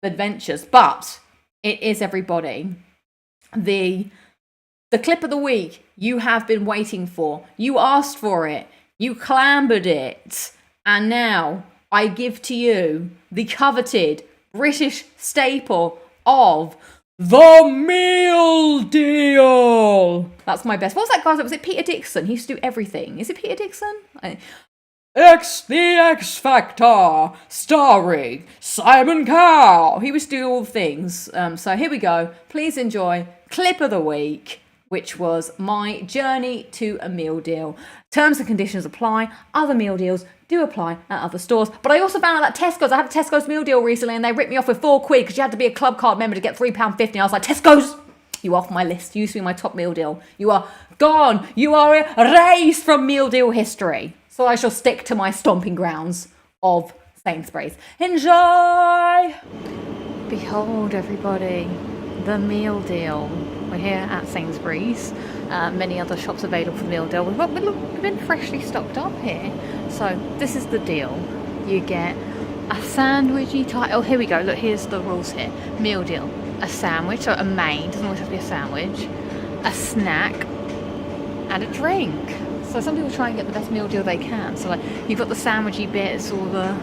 adventures. But it is, everybody, the clip of the week you have been waiting for. You asked for it. You clambered it. And now I give to you the coveted British staple of... The Meal Deal! That's my best. What was that guy's name? Was it Peter Dixon? He used to do everything. Is it Peter Dixon? The X Factor, starring Simon Cowell. He used to do all the things. So here we go. Please enjoy Clip of the Week, which was my journey to a meal deal. Terms and conditions apply. Other meal deals do apply at other stores. But I also found out that Tesco's, I had a Tesco's meal deal recently, and they ripped me off with £4 because you had to be a club card member to get £3.50. I was like, Tesco's, you off my list. You used to be my top meal deal. You are gone. You are erased from meal deal history. So I shall stick to my stomping grounds of Sainsbury's. Enjoy! Behold, everybody, the meal deal. We're here at Sainsbury's. Many other shops available for the meal deal. We've been freshly stocked up here. So this is the deal. You get a sandwichy type. Oh, here we go. Look, here's the rules here. Meal deal. A sandwich, so a main. Doesn't always have to be a sandwich. A snack. And a drink. So some people try and get the best meal deal they can. So like you've got the sandwichy bits, or the,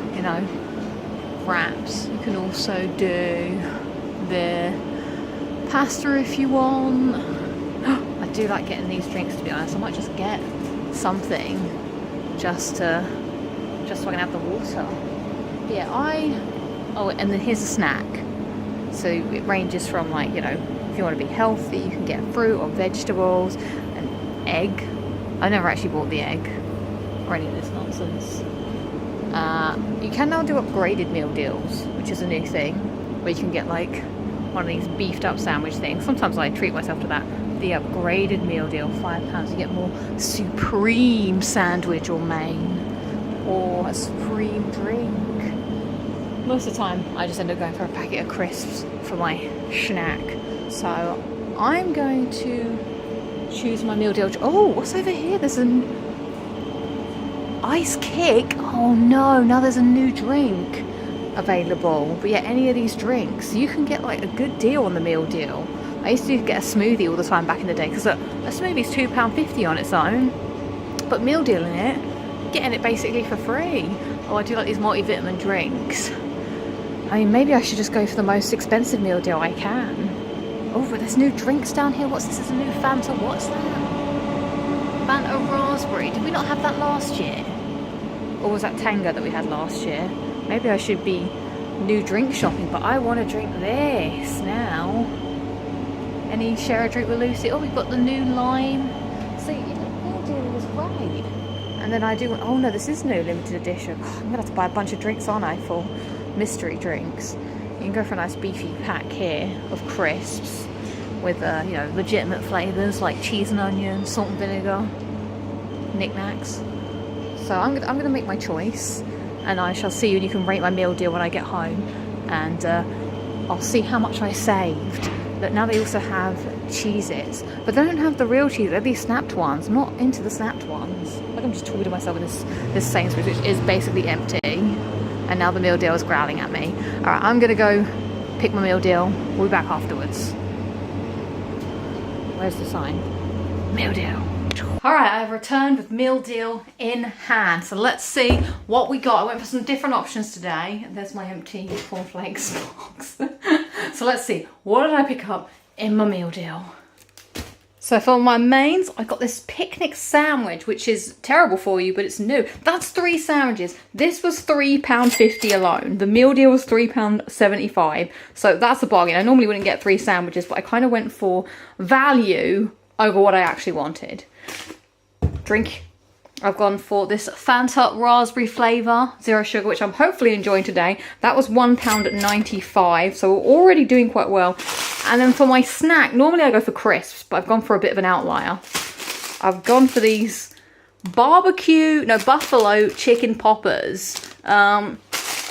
wraps. You can also do the pasta if you want. I do like getting these drinks, to be honest. I might just get something just so I can have the water. Yeah, and then here's a snack. So it ranges from if you want to be healthy, you can get fruit or vegetables, an egg. I've never actually bought the egg or any of this nonsense. You can now do upgraded meal deals, which is a new thing, where you can get one of these beefed up sandwich things. Sometimes I treat myself to that. The upgraded meal deal, £5. You get more supreme sandwich or main, or a supreme drink. Most of the time I just end up going for a packet of crisps for my snack. So I'm going to choose my meal deal. Oh, what's over here? There's an ice kick. Oh no, now there's a new drink available. But yeah, any of these drinks, you can get a good deal on the meal deal. I used to get a smoothie all the time back in the day, because a smoothie's £2.50 on its own, but meal deal in it, getting it basically for free. Oh, I do like these multivitamin drinks. I mean, maybe I should just go for the most expensive meal deal I can. Oh, but there's new drinks down here. What's this? Is a new Fanta. What's that? Fanta raspberry. Did we not have that last year? Or was that Tango that we had last year? Maybe I should be new drink shopping, but I want to drink this now. Any share a drink with Lucy? Oh, we've got the new lime. See, meal deal was right. And then I do want, oh no, this is new limited edition. I'm gonna have to buy a bunch of drinks, aren't I, for mystery drinks. You can go for a nice beefy pack here of crisps with you know, legitimate flavours like cheese and onion, salt and vinegar, knickknacks. So I'm gonna make my choice, and I shall see you, and you can rate my meal deal when I get home, and I'll see how much I saved. But now they also have Cheez-Its, but they don't have the real cheese. They're these snapped ones. I'm not into the snapped ones. Like, I'm just talking to myself in this Sainsbury's, which is basically empty. And now the meal deal is growling at me. All right, I'm gonna go pick my meal deal. We'll be back afterwards. Where's the sign? Meal deal. All right, I've returned with meal deal in hand. So let's see what we got. I went for some different options today. There's my empty cornflakes box. So let's see, what did I pick up in my meal deal? So for my mains, I got this picnic sandwich, which is terrible for you, but it's new. That's 3 sandwiches. This was £3.50 alone. The meal deal was £3.75. So that's a bargain. I normally wouldn't get 3 sandwiches, but I kind of went for value over what I actually wanted. Drink. I've gone for this Fanta raspberry flavour, 0 sugar, which I'm hopefully enjoying today. That was £1.95, so we're already doing quite well. And then for my snack, normally I go for crisps, but I've gone for a bit of an outlier. I've gone for these buffalo chicken poppers. I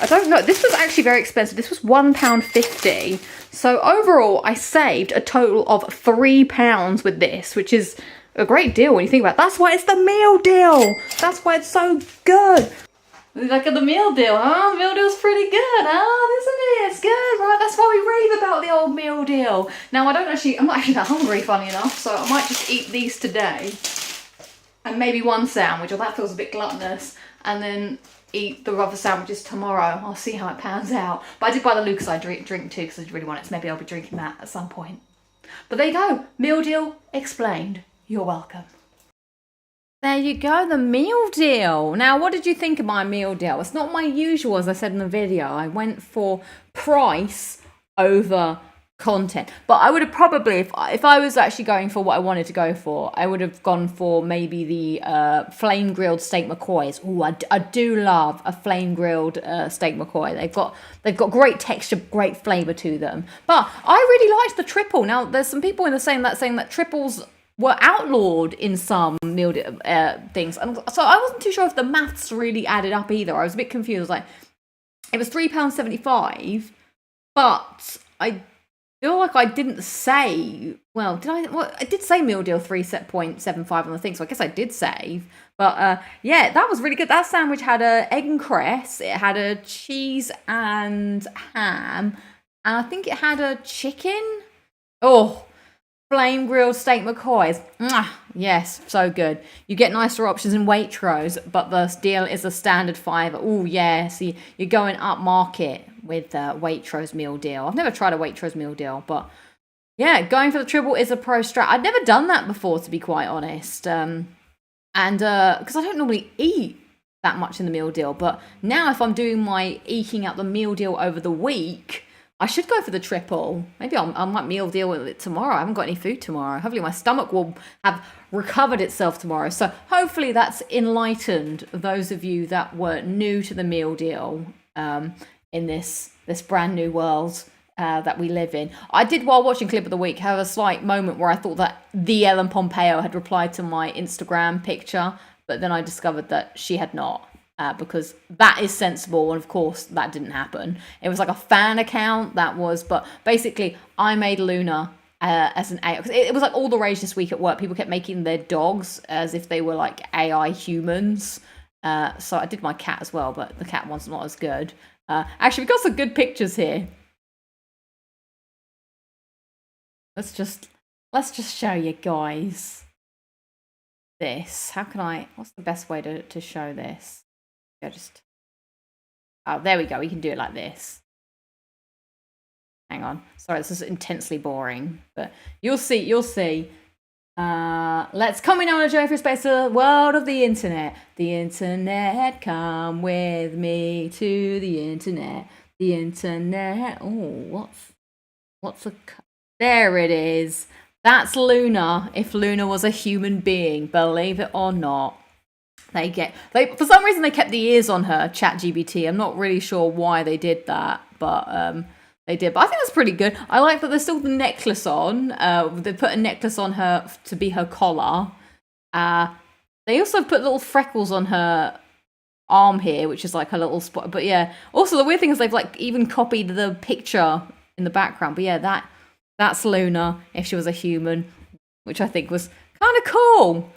don't know, this was actually very expensive. This was £1.50. So overall, I saved a total of £3 with this, which is a great deal when you think about it. That's why it's the meal deal. That's why it's so good. Look at the meal deal, huh? The meal deal's pretty good, huh? Isn't it? It's good, right? That's why we rave about the old meal deal. Now, I'm not actually that hungry, funny enough, so I might just eat these today. And maybe 1 sandwich, or that feels a bit gluttonous. And then eat the other sandwiches tomorrow. I'll see how it pans out. But I did buy the Lucaside drink too, because I really want it, so maybe I'll be drinking that at some point. But there you go. Meal deal explained. You're welcome. There you go, the meal deal. Now, what did you think of my meal deal? It's not my usual, as I said in the video. I went for price over content. But I would have probably, if I was actually going for what I wanted to go for, I would have gone for maybe the flame grilled steak McCoys. Ooh, I do love a flame grilled steak McCoy. They've got great texture, great flavour to them. But I really liked the triple. Now, there's some people saying that triples were outlawed in some meal things, and so I wasn't too sure if the maths really added up either. I was a bit confused. Like, it was £3.75, but I feel like I didn't say. Well, did I? Well, I did say meal deal 3.75 on the thing, so I guess I did save. But yeah, that was really good. That sandwich had a egg and cress. It had a cheese and ham, and I think it had a chicken. Oh. Flame grilled steak McCoys. Yes, so good. You get nicer options in Waitrose, but the deal is a standard £5. Oh yeah, see, you're going up market with Waitrose meal deal. I've never tried a Waitrose meal deal, but yeah, going for the triple is a pro strat. I'd never done that before, to be quite honest. And because I don't normally eat that much in the meal deal, but now if I'm doing my eking out the meal deal over the week, I should go for the triple. Maybe I might meal deal with it tomorrow. I haven't got any food tomorrow. Hopefully my stomach will have recovered itself tomorrow. So hopefully that's enlightened those of you that were new to the meal deal in this brand new world that we live in. I did, while watching Clip of the Week, have a slight moment where I thought that the Ellen Pompeo had replied to my Instagram picture, but then I discovered that she had not. Because that is sensible, and of course that didn't happen. It was like a fan account but basically I made Luna as an AI, because it was like all the rage this week at work. People kept making their dogs as if they were like AI humans. So I did my cat as well, but the cat one's not as good. Actually, we've got some good pictures here. Let's just show you guys. this. How can I, what's the best way to show this? Yeah, just, oh, there we go. We can do it like this. Hang on. Sorry, this is intensely boring, but you'll see. Let's come in on a journey through space to the world of the internet. The internet, come with me to the internet. The internet. Oh, there it is. That's Luna. If Luna was a human being, believe it or not. For some reason they kept the ears on her, ChatGPT. I'm not really sure why they did that, but they did. But I think that's pretty good. I like that there's still the necklace on. They put a necklace on her to be her collar. They also put little freckles on her arm here, which is like a little spot. But yeah, also the weird thing is they've like even copied the picture in the background. But yeah, that's Luna if she was a human, which I think was kind of cool.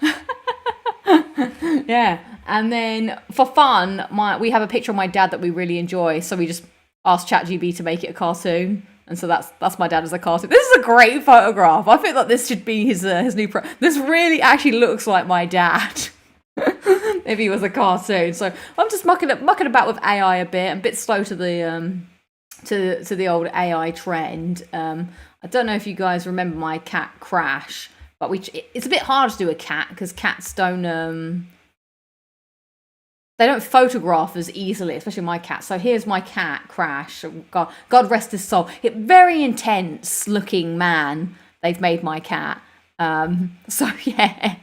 Yeah, and then for fun, we have a picture of my dad that we really enjoy, so we just asked ChatGPT to make it a cartoon, and so that's my dad as a cartoon. This is a great photograph. I feel like this should be his new this really actually looks like my dad if he was a cartoon. So I'm just mucking about with AI a bit. I'm a bit slow to the to the old AI trend. I don't know if you guys remember my cat Crash, but it's a bit hard to do a cat because cats don't they don't photograph as easily, especially my cat. So here's my cat Crash. God rest his soul. Very intense looking man. They've made my cat. So yeah.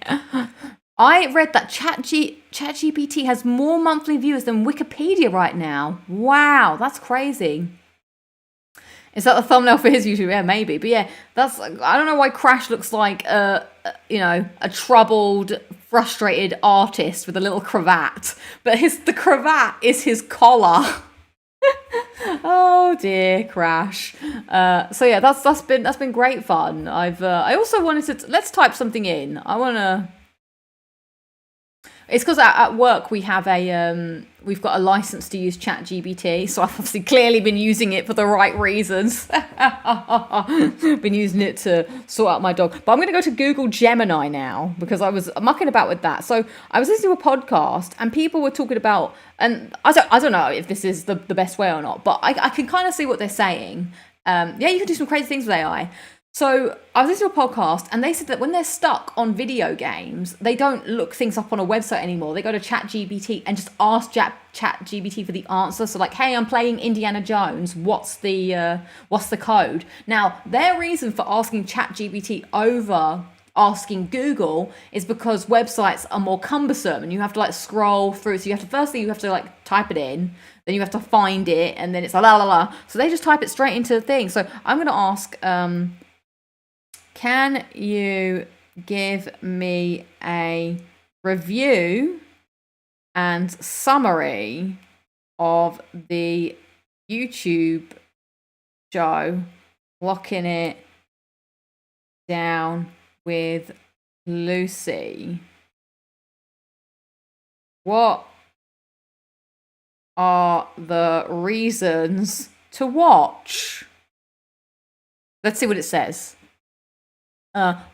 I read that ChatGPT has more monthly viewers than Wikipedia right now. Wow, that's crazy. Is that the thumbnail for his YouTube? Yeah, maybe. But yeah, I don't know why Crash looks like a troubled, frustrated artist with a little cravat. But the cravat is his collar. Oh dear, Crash. So yeah, that's been great fun. I also wanted to let's type something in. It's because at work we have we've got a license to use ChatGPT, so I've obviously clearly been using it for the right reasons. Been using it to sort out my dog. But I'm going to go to Google Gemini now because I was mucking about with that. So I was listening to a podcast and people were talking about, and I don't know if this is the best way or not, but I can kind of see what they're saying. Yeah, you can do some crazy things with AI. So I was listening to a podcast and they said that when they're stuck on video games, they don't look things up on a website anymore. They go to ChatGPT and just ask ChatGPT for the answer. So like, hey, I'm playing Indiana Jones. What's the code? Now, their reason for asking ChatGPT over asking Google is because websites are more cumbersome and you have to like scroll through. So you have to like type it in, then you have to find it, and then it's la la la. So they just type it straight into the thing. So I'm going to ask, can you give me a review and summary of the YouTube show Locking It Down with Lucy? What are the reasons to watch? Let's see what it says.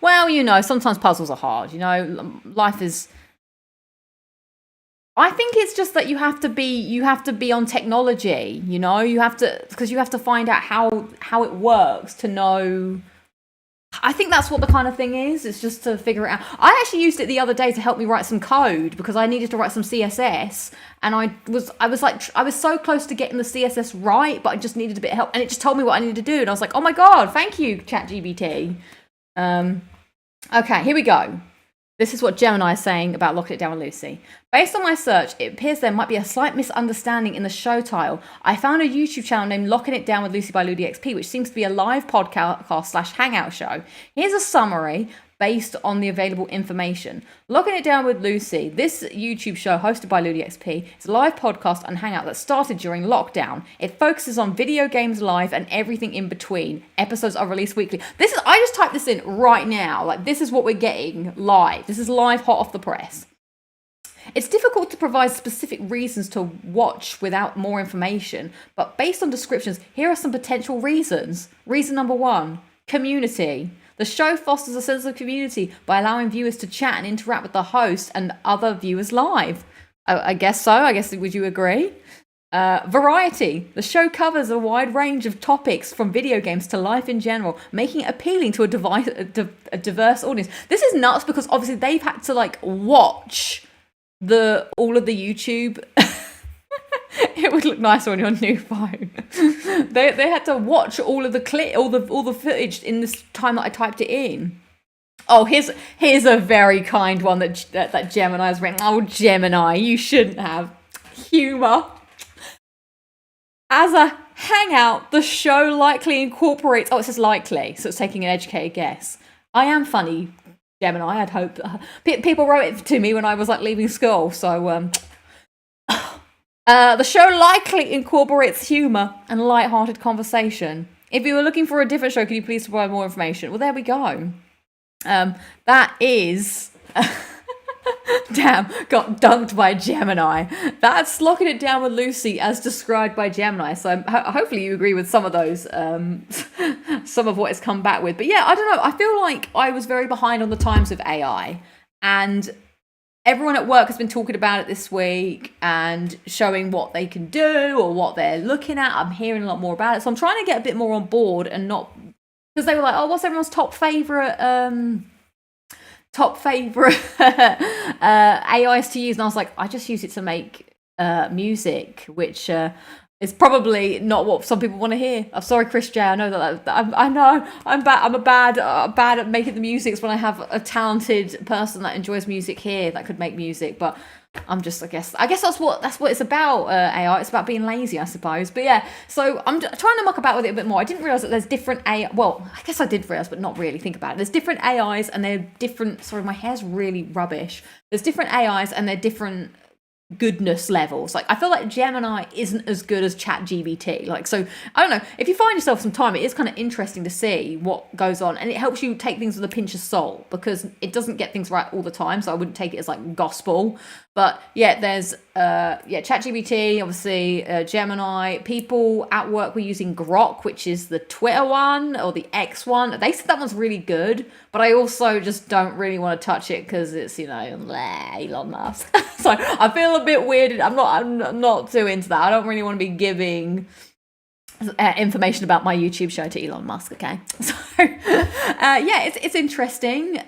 Well, sometimes puzzles are hard. Life is. I think it's just that you have to be on technology. Because you have to find out how it works to know. I think that's what the kind of thing is. It's just to figure it out. I actually used it the other day to help me write some code because I needed to write some CSS, and I was so close to getting the CSS right, but I just needed a bit of help, and it just told me what I needed to do, and I was like, oh my god, thank you, ChatGPT. Okay, here we go. This is what Gemini is saying about Locking It Down with Lucy. Based on my search, it appears there might be a slight misunderstanding in the show title. I found a YouTube channel named Locking It Down with Lucy by LudiXP, which seems to be a live podcast / hangout show. Here's a summary based on the available information. Locking It Down with Lucy, this YouTube show hosted by LudiXP, is a live podcast and hangout that started during lockdown. It focuses on video games live and everything in between. Episodes are released weekly. I just typed this in right now. Like, this is what we're getting live. This is live, hot off the press. It's difficult to provide specific reasons to watch without more information, but based on descriptions, here are some potential reasons. Reason number 1, community. The show fosters a sense of community by allowing viewers to chat and interact with the host and other viewers live. I guess so. I guess, would you agree? Variety. The show covers a wide range of topics from video games to life in general, making it appealing to a diverse audience. This is nuts because obviously they've had to like watch all of the YouTube. It would look nicer on your new phone. They had to watch all of the all the footage in this time that I typed it in. Oh, here's a very kind one that Gemini has written. Oh, Gemini, you shouldn't have. Humor. As a hangout, the show likely incorporates... Oh, it says likely, so it's taking an educated guess. I am funny, Gemini, I'd hope. People wrote it to me when I was like leaving school, so... the show likely incorporates humour and light-hearted conversation. If you were looking for a different show, could you please provide more information? Well, there we go. That is... Damn, got dunked by Gemini. That's Locking It Down with Lucy as described by Gemini. So hopefully you agree with some of those, some of what it's come back with. But yeah, I don't know. I feel like I was very behind on the times of AI. And everyone at work has been talking about it this week and showing what they can do or what they're looking at. I'm hearing a lot more about it. So I'm trying to get a bit more on board and not... Because they were like, oh, what's everyone's top favourite... AIs to use, and I was like, I just use it to make music, which is probably not what some people want to hear. I'm sorry, Chris J. I know that I know I'm bad. I'm bad at making the music when I have a talented person that enjoys music here that could make music, but I'm just, I guess that's what it's about. AI, it's about being lazy, I suppose. But yeah, so I'm trying to muck about with it a bit more. I didn't realize that there's different AI. Well, I guess I did realize, but not really think about it. There's different AIs, and they're different. Sorry, my hair's really rubbish. There's different AIs, and they're different goodness levels. Like, I feel like Gemini isn't as good as ChatGPT. Like, so I don't know, if you find yourself some time, it is kind of interesting to see what goes on, and it helps you take things with a pinch of salt because it doesn't get things right all the time, so I wouldn't take it as like gospel. But yeah, there's ChatGPT, obviously, Gemini. People at work were using Grok, which is the Twitter one or the X one. They said that one's really good, but I also just don't really want to touch it because it's, you know, Elon Musk. So I feel a bit weirded. I'm not too into that. I don't really want to be giving information about my YouTube show to Elon Musk, okay? So, yeah, it's interesting.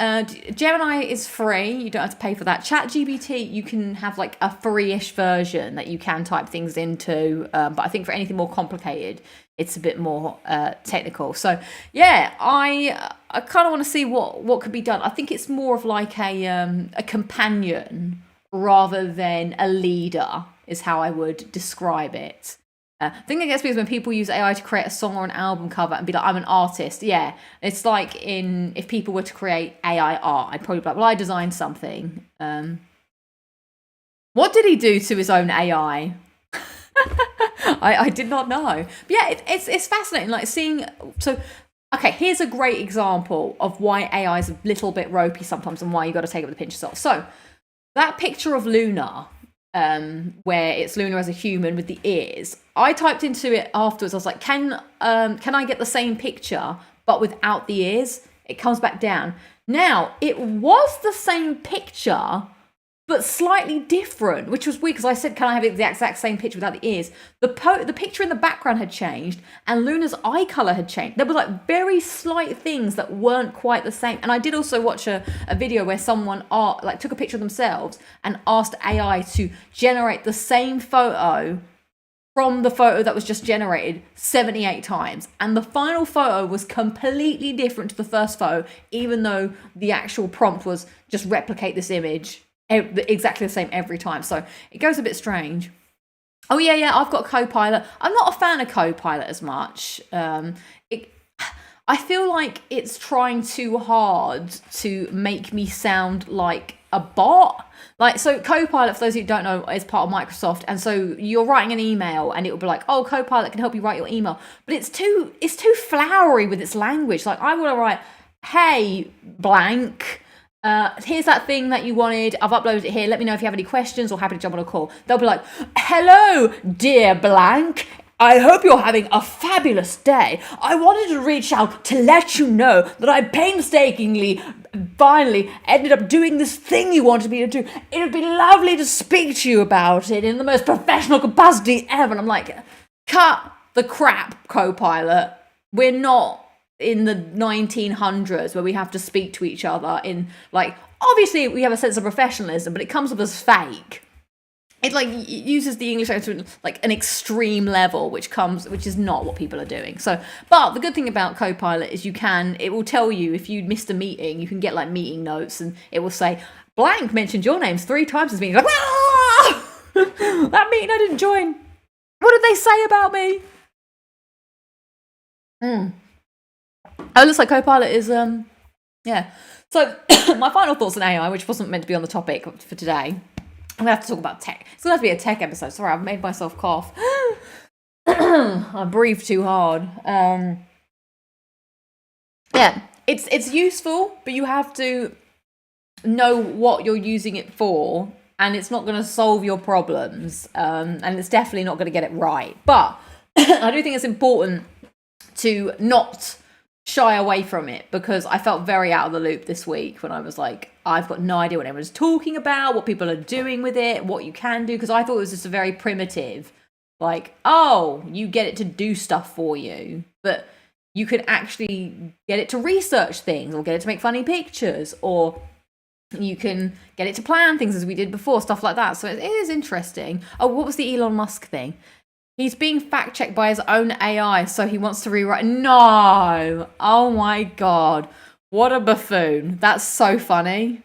Gemini is free. You don't have to pay for that. ChatGPT, you can have like a free-ish version that you can type things into. But I think for anything more complicated, it's a bit more technical. So, yeah, I kind of want to see what could be done. I think it's more of like a companion rather than a leader is how I would describe it. The thing I guess is when people use AI to create a song or an album cover and be like, I'm an artist. Yeah, it's like if people were to create AI art, I'd probably be like, well, I designed something. What did he do to his own AI? I did not know. But yeah, it's fascinating. Like seeing, so, okay, here's a great example of why AI is a little bit ropey sometimes and why you got to take it with a pinch of salt. So that picture of Luna, where it's Luna as a human with the ears, I typed into it afterwards. I was like, can I get the same picture but without the ears? It comes back down. Now, it was the same picture but slightly different, which was weird because I said, can I have the exact same picture without the ears? The picture in the background had changed and Luna's eye color had changed. There were like very slight things that weren't quite the same. And I did also watch a video where someone took a picture of themselves and asked AI to generate the same photo from the photo that was just generated 78 times. And the final photo was completely different to the first photo, even though the actual prompt was just replicate this image exactly the same every time. So it goes a bit strange. Oh yeah, I've got Copilot. I'm not a fan of Copilot as much. I feel like it's trying too hard to make me sound like a bot. Like, so Copilot, for those who don't know, is part of Microsoft, and so you're writing an email and it will be like, oh, Copilot can help you write your email, but it's too flowery with its language. Like, I want to write, hey blank, here's that thing that you wanted, I've uploaded it here, let me know if you have any questions or happy to jump on a call. They'll be like, hello dear blank, I hope you're having a fabulous day. I wanted to reach out to let you know that I painstakingly, finally, ended up doing this thing you wanted me to do. It would be lovely to speak to you about it in the most professional capacity ever. And I'm like, cut the crap, Copilot. We're not in the 1900s where we have to speak to each other in, like, obviously we have a sense of professionalism, but it comes up as fake. It like uses the English to like an extreme level, which is not what people are doing. So, but the good thing about Copilot is it will tell you if you missed a meeting, you can get like meeting notes, and it will say blank mentioned your names 3 times as meeting. Like, ah! That meeting I didn't join. What did they say about me? Oh, it looks like Copilot is yeah. So my final thoughts on AI, which wasn't meant to be on the topic for today. I'm going to have to talk about tech. It's going to have to be a tech episode. Sorry, I've made myself cough. I breathed too hard. Yeah, it's useful, but you have to know what you're using it for, and it's not going to solve your problems, and it's definitely not going to get it right. But I do think it's important to not shy away from it, because I felt very out of the loop this week when I was like, I've got no idea what everyone's talking about, what people are doing with it, what you can do, because I thought it was just a very primitive, like, oh, you get it to do stuff for you, but you can actually get it to research things, or get it to make funny pictures, or you can get it to plan things as we did before, stuff like that. So it is interesting. Oh, what was the Elon Musk thing? He's being fact-checked by his own AI, so he wants to rewrite. No! Oh my god. What a buffoon. That's so funny.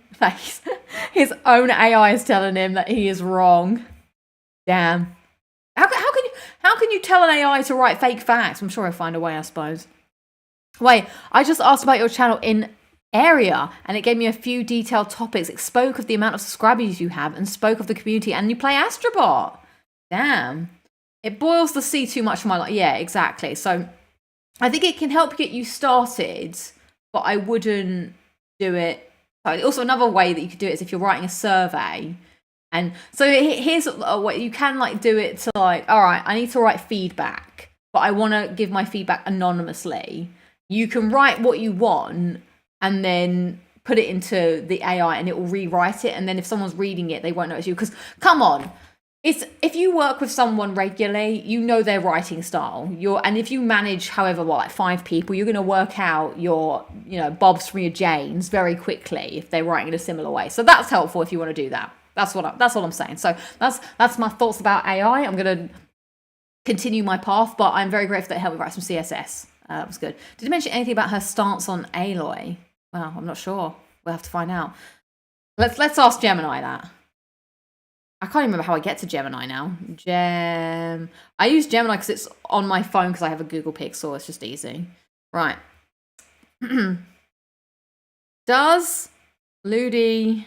His own AI is telling him that he is wrong. Damn. How can you tell an AI to write fake facts? I'm sure I'll find a way, I suppose. Wait, I just asked about your channel in area, and it gave me a few detailed topics. It spoke of the amount of subscribers you have, and spoke of the community, and you play Astrobot. Damn. It boils the sea too much for my life. Yeah, exactly. So I think it can help get you started, but I wouldn't do it. Also, another way that you could do it is if you're writing a survey. And so here's what you can like do it to, like, all right, I need to write feedback, but I want to give my feedback anonymously. You can write what you want and then put it into the AI, and it will rewrite it. And then if someone's reading it, they won't notice you. Because come on. If you work with someone regularly, you know their writing style. And if you manage, however, like 5 people, you're going to work out your, Bobs from your Janes very quickly if they're writing in a similar way. So that's helpful if you want to do that. That's what I'm saying. So that's my thoughts about AI. I'm going to continue my path, but I'm very grateful that it helped me write some CSS. That was good. Did you mention anything about her stance on Aloy? Well, I'm not sure. We'll have to find out. Let's ask Gemini that. I can't even remember how I get to Gemini now. I use Gemini because it's on my phone because I have a Google Pixel. It's just easy. Right. Does LudiXP...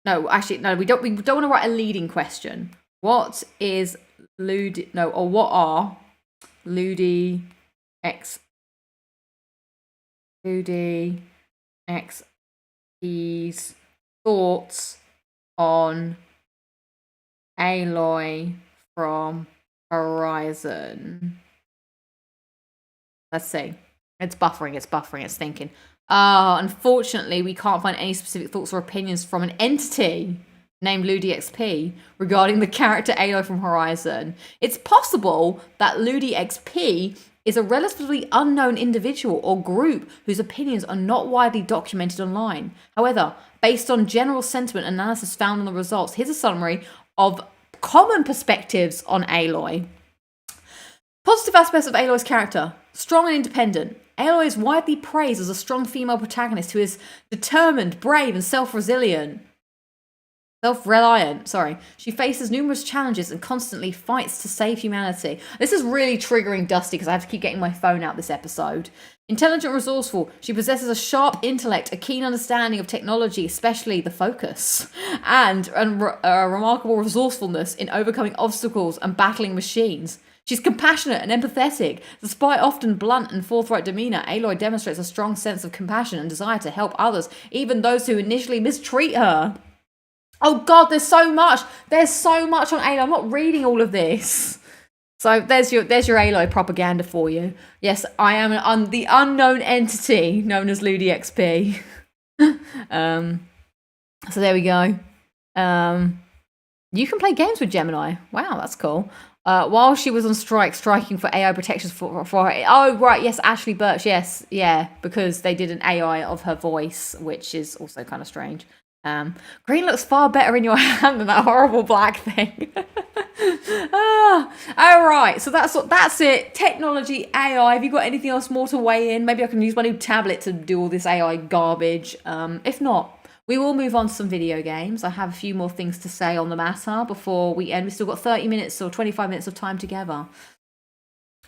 No, actually, no, we don't want to write a leading question. What is what are LudiXP's thoughts on Aloy from Horizon? Let's see. It's buffering, it's thinking. Unfortunately, we can't find any specific thoughts or opinions from an entity named LudiXP regarding the character Aloy from Horizon. It's possible that LudiXP is a relatively unknown individual or group whose opinions are not widely documented online. However, based on general sentiment analysis found in the results, here's a summary of common perspectives on Aloy. Positive aspects of Aloy's character: strong and independent. Aloy is widely praised as a strong female protagonist who is determined, brave, and self-reliant. She faces numerous challenges and constantly fights to save humanity. This is really triggering Dusty because I have to keep getting my phone out this episode. Intelligent, resourceful. She possesses a sharp intellect, a keen understanding of technology, especially the focus, and a remarkable resourcefulness in overcoming obstacles and battling machines. She's compassionate and empathetic. Despite often blunt and forthright demeanor, Aloy demonstrates a strong sense of compassion and desire to help others, even those who initially mistreat her. Oh God, there's so much. There's so much on Alo. I'm not reading all of this. So there's your Alo propaganda for you. Yes, I am the unknown entity known as LudiXP. So there we go. You can play games with Gemini. Wow, that's cool. While she was on strike, striking for AI protections for oh right, yes, Ashley Birch, yes, yeah, because they did an AI of her voice, which is also kind of strange. Green looks far better in your hand than that horrible black thing. All right, so that's it. Technology, AI. Have you got anything else more to weigh in? Maybe I can use my new tablet to do all this AI garbage. If not, we will move on to some video games. I have a few more things to say on the matter before we end. We've still got 30 minutes or 25 minutes of time together.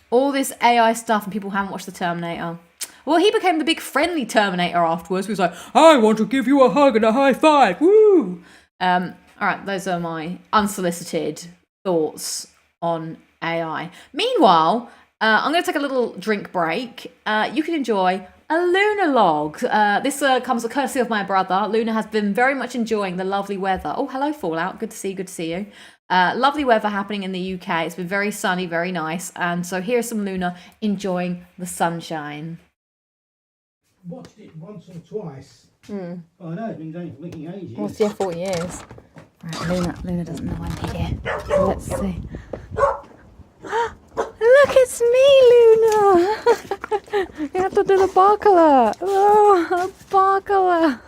All this AI stuff and people haven't watched The Terminator. Well, he became the big friendly Terminator afterwards. He was like, I want to give you a hug and a high five. Woo! All right, those are my unsolicited thoughts on AI. Meanwhile, I'm going to take a little drink break. You can enjoy a Luna log. This comes courtesy of my brother. Luna has been very much enjoying the lovely weather. Oh, hello, Fallout. Good to see you. Lovely weather happening in the UK. It's been very sunny, very nice. And so here's some Luna enjoying the sunshine. Watched it once or twice. Oh no, it's been going for making ages. Well, yeah, 4 years. Right, Luna doesn't know I'm here. So let's see. Look, it's me, Luna. You have to do the barkler. Oh, barkler.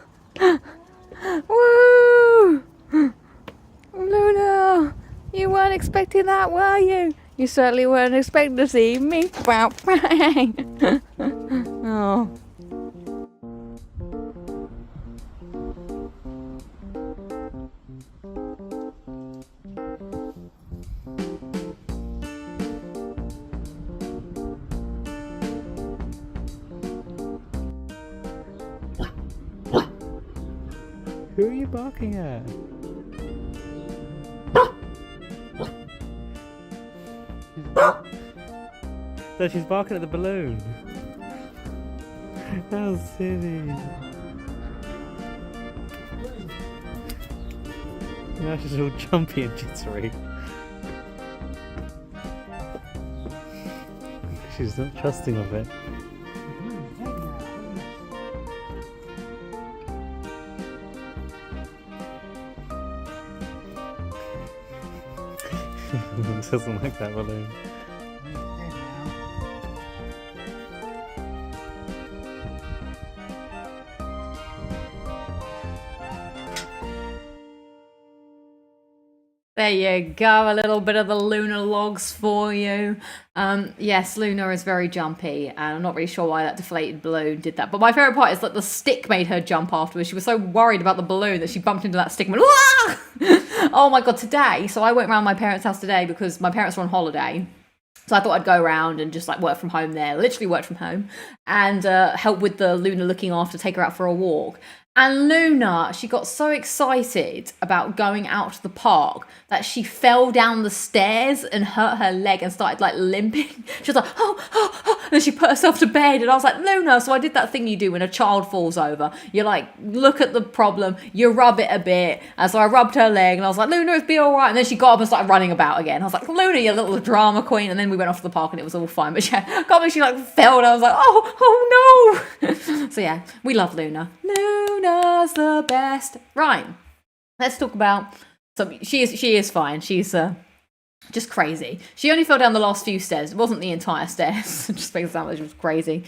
Woo! Luna, you weren't expecting that, were you? You certainly weren't expecting to see me. Oh. Who are you barking at? No, she's barking at the balloon. How silly. Now she's all jumpy and jittery. She's not trusting of it. Doesn't like that balloon. There you go, a little bit of the Luna logs for you. Yes, Luna is very jumpy, and I'm not really sure why that deflated balloon did that. But my favourite part is that the stick made her jump afterwards. She was so worried about the balloon that she bumped into that stick and went, Wah! Oh my God, today. So I went around my parents' house today because my parents were on holiday. So I thought I'd go around and just like work from home there, literally work from home, and help with the Luna looking after, take her out for a walk. And Luna, she got so excited about going out to the park that she fell down the stairs and hurt her leg and started like limping. She was like, and then she put herself to bed. And I was like, Luna, so I did that thing you do when a child falls over. You like, look at the problem, you rub it a bit. And so I rubbed her leg and I was like, Luna, it'll be all right. And then she got up and started running about again. I was like, Luna, you little drama queen. And then we went off to the park and it was all fine. But yeah, I can't believe she like fell and I was like, oh no. So yeah, we love Luna. Luna's the best. Right. Let's talk about. So she is fine. She's just crazy. She only fell down the last few stairs. It wasn't the entire stairs. Just makes it sound like she was crazy.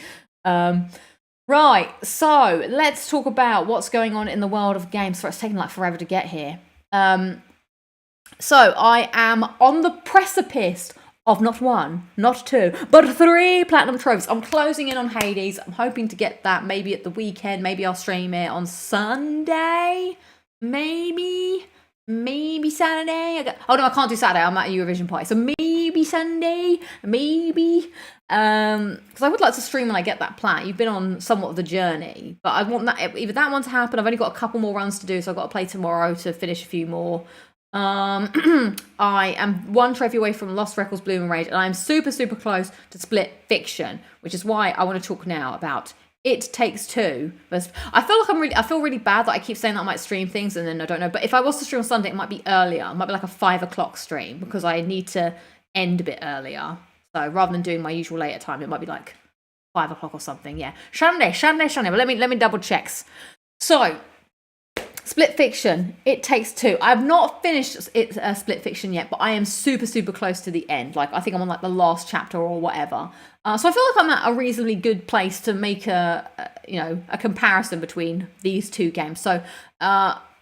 Right. So let's talk about what's going on in the world of games. So it's taken like forever to get here. So I am on the precipice of not one, not two, but 3 platinum trophies. I'm closing in on Hades. I'm hoping to get that maybe at the weekend. Maybe I'll stream it on Sunday. Maybe Saturday. Oh no, I can't do Saturday. I'm at a Eurovision party. So maybe Sunday. Maybe. Because I would like to stream when I get that plat. You've been on somewhat of the journey. But I want that either that one to happen. I've only got a couple more runs to do, so I've got to play tomorrow to finish a few more. I am 1 trophy away from Lost Records Bloom and Rage, and I'm super close to Split Fiction, which is why I want to talk now about It Takes Two. I feel like I feel really bad that I keep saying that I might stream things and then I don't know. But if I was to stream on Sunday, it might be earlier. It might be like a 5 o'clock stream because I need to end a bit earlier. So rather than doing my usual later time, it might be like 5 o'clock or something. Yeah, Sunday. But let me double check. So, Split Fiction, It Takes Two. I've not finished Split Fiction yet, but I am super, super close to the end. Like, I think I'm on like the last chapter or whatever. So I feel like I'm at a reasonably good place to make a comparison between these two games. So,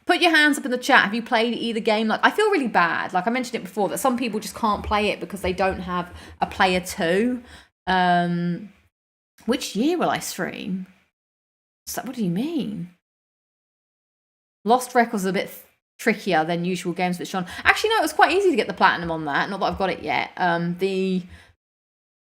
put your hands up in the chat. Have you played either game? Like, I feel really bad. Like I mentioned it before, that some people just can't play it because they don't have a player 2. Which year will I stream? So, what do you mean? Lost Records is a bit trickier than usual games with Sean. Actually, no, it was quite easy to get the platinum on that. Not that I've got it yet.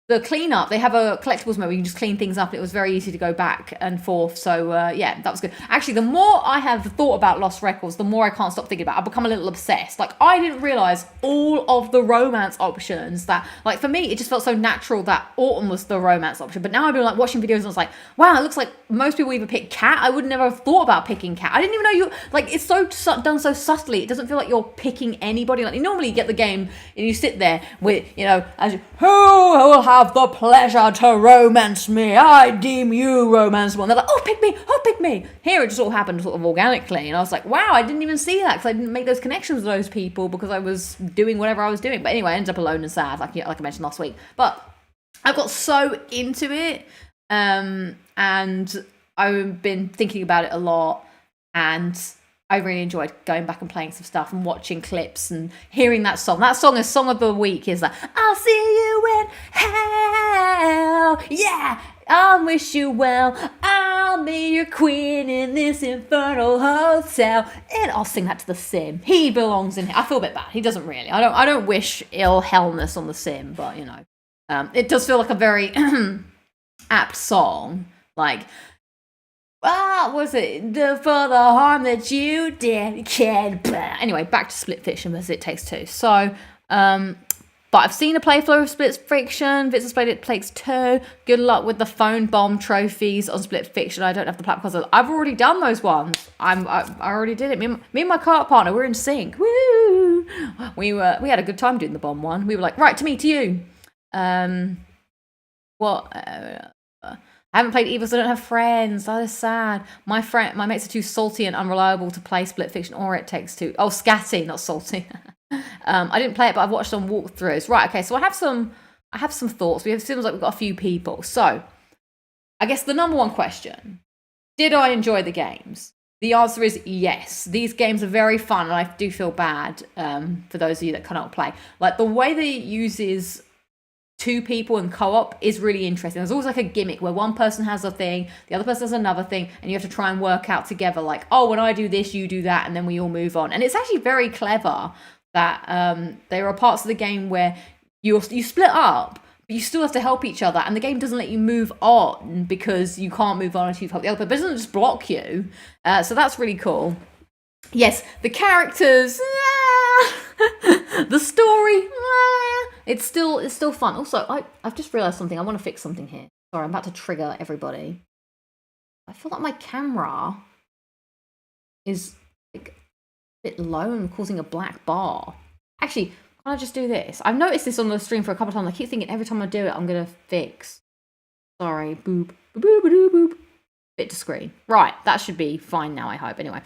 The cleanup, they have a collectibles mode where you can just clean things up. It was very easy to go back and forth. So, yeah, that was good. Actually, the more I have thought about Lost Records, the more I can't stop thinking about it. I've become a little obsessed. Like, I didn't realise all of the romance options that, like, for me, it just felt so natural that Autumn was the romance option. But now I've been, like, watching videos and I was like, wow, it looks like most people either pick Cat. I would never have thought about picking Cat. I didn't even know you, like, it's so done so subtly. It doesn't feel like you're picking anybody. Like, you normally get the game and you sit there with, as you, who will have the pleasure to romance me? I deem you romanceable. And they're like, oh, pick me. Here it just all happened sort of organically. And I was like, wow, I didn't even see that because I didn't make those connections with those people because I was doing whatever I was doing. But anyway, I ended up alone and sad, like I mentioned last week. But I got so into it, and I've been thinking about it a lot, and I really enjoyed going back and playing some stuff and watching clips and hearing that song. That song is Song of the Week, is that I'll see you in hell. Yeah, I'll wish you well. I'll be your queen in this infernal hotel. And I'll sing that to the Sim. He belongs in here. I feel a bit bad. He doesn't really. I don't wish ill hellness on the Sim, but it does feel like a very apt song. Like, was it for the harm that you did? Anyway, back to Split Fiction as It Takes Two. So, but I've seen a playthrough of Split Fiction. Vince has played It Takes Two. Good luck with the phone bomb trophies on Split Fiction. I don't have the platform because I've already done those ones. I already did it. Me and my art partner, we're in sync. Woo! We had a good time doing the bomb one. We were like, right, to me, to you. I haven't played either, so I don't have friends. That is sad. My mates are too salty and unreliable to play Split Fiction or It Takes Two. Oh, scatty, not salty. I didn't play it, but I've watched some walkthroughs. Right, okay, so I have some thoughts. It seems like we've got a few people. So, I guess the number one question, did I enjoy the games? The answer is yes. These games are very fun, and I do feel bad for those of you that cannot play. Like, the way that it uses 2 people in co-op is really interesting. There's always like a gimmick where one person has a thing, the other person has another thing, and you have to try and work out together, like, oh, when I do this, you do that, and then we all move on. And it's actually very clever that there are parts of the game where you split up, but you still have to help each other, and the game doesn't let you move on because you can't move on until you've helped the other, but it doesn't just block you. So that's really cool. Yes, the characters, the story, it's still fun. Also, I've just realised something. I want to fix something here. Sorry, I'm about to trigger everybody. I feel like my camera is like a bit low and causing a black bar. Actually, can I just do this? I've noticed this on the stream for a couple of times. I keep thinking every time I do it, I'm gonna fix. Sorry, boop, boop, boop, boop, boop. Bit to screen. Right, that should be fine now, I hope. Anyway,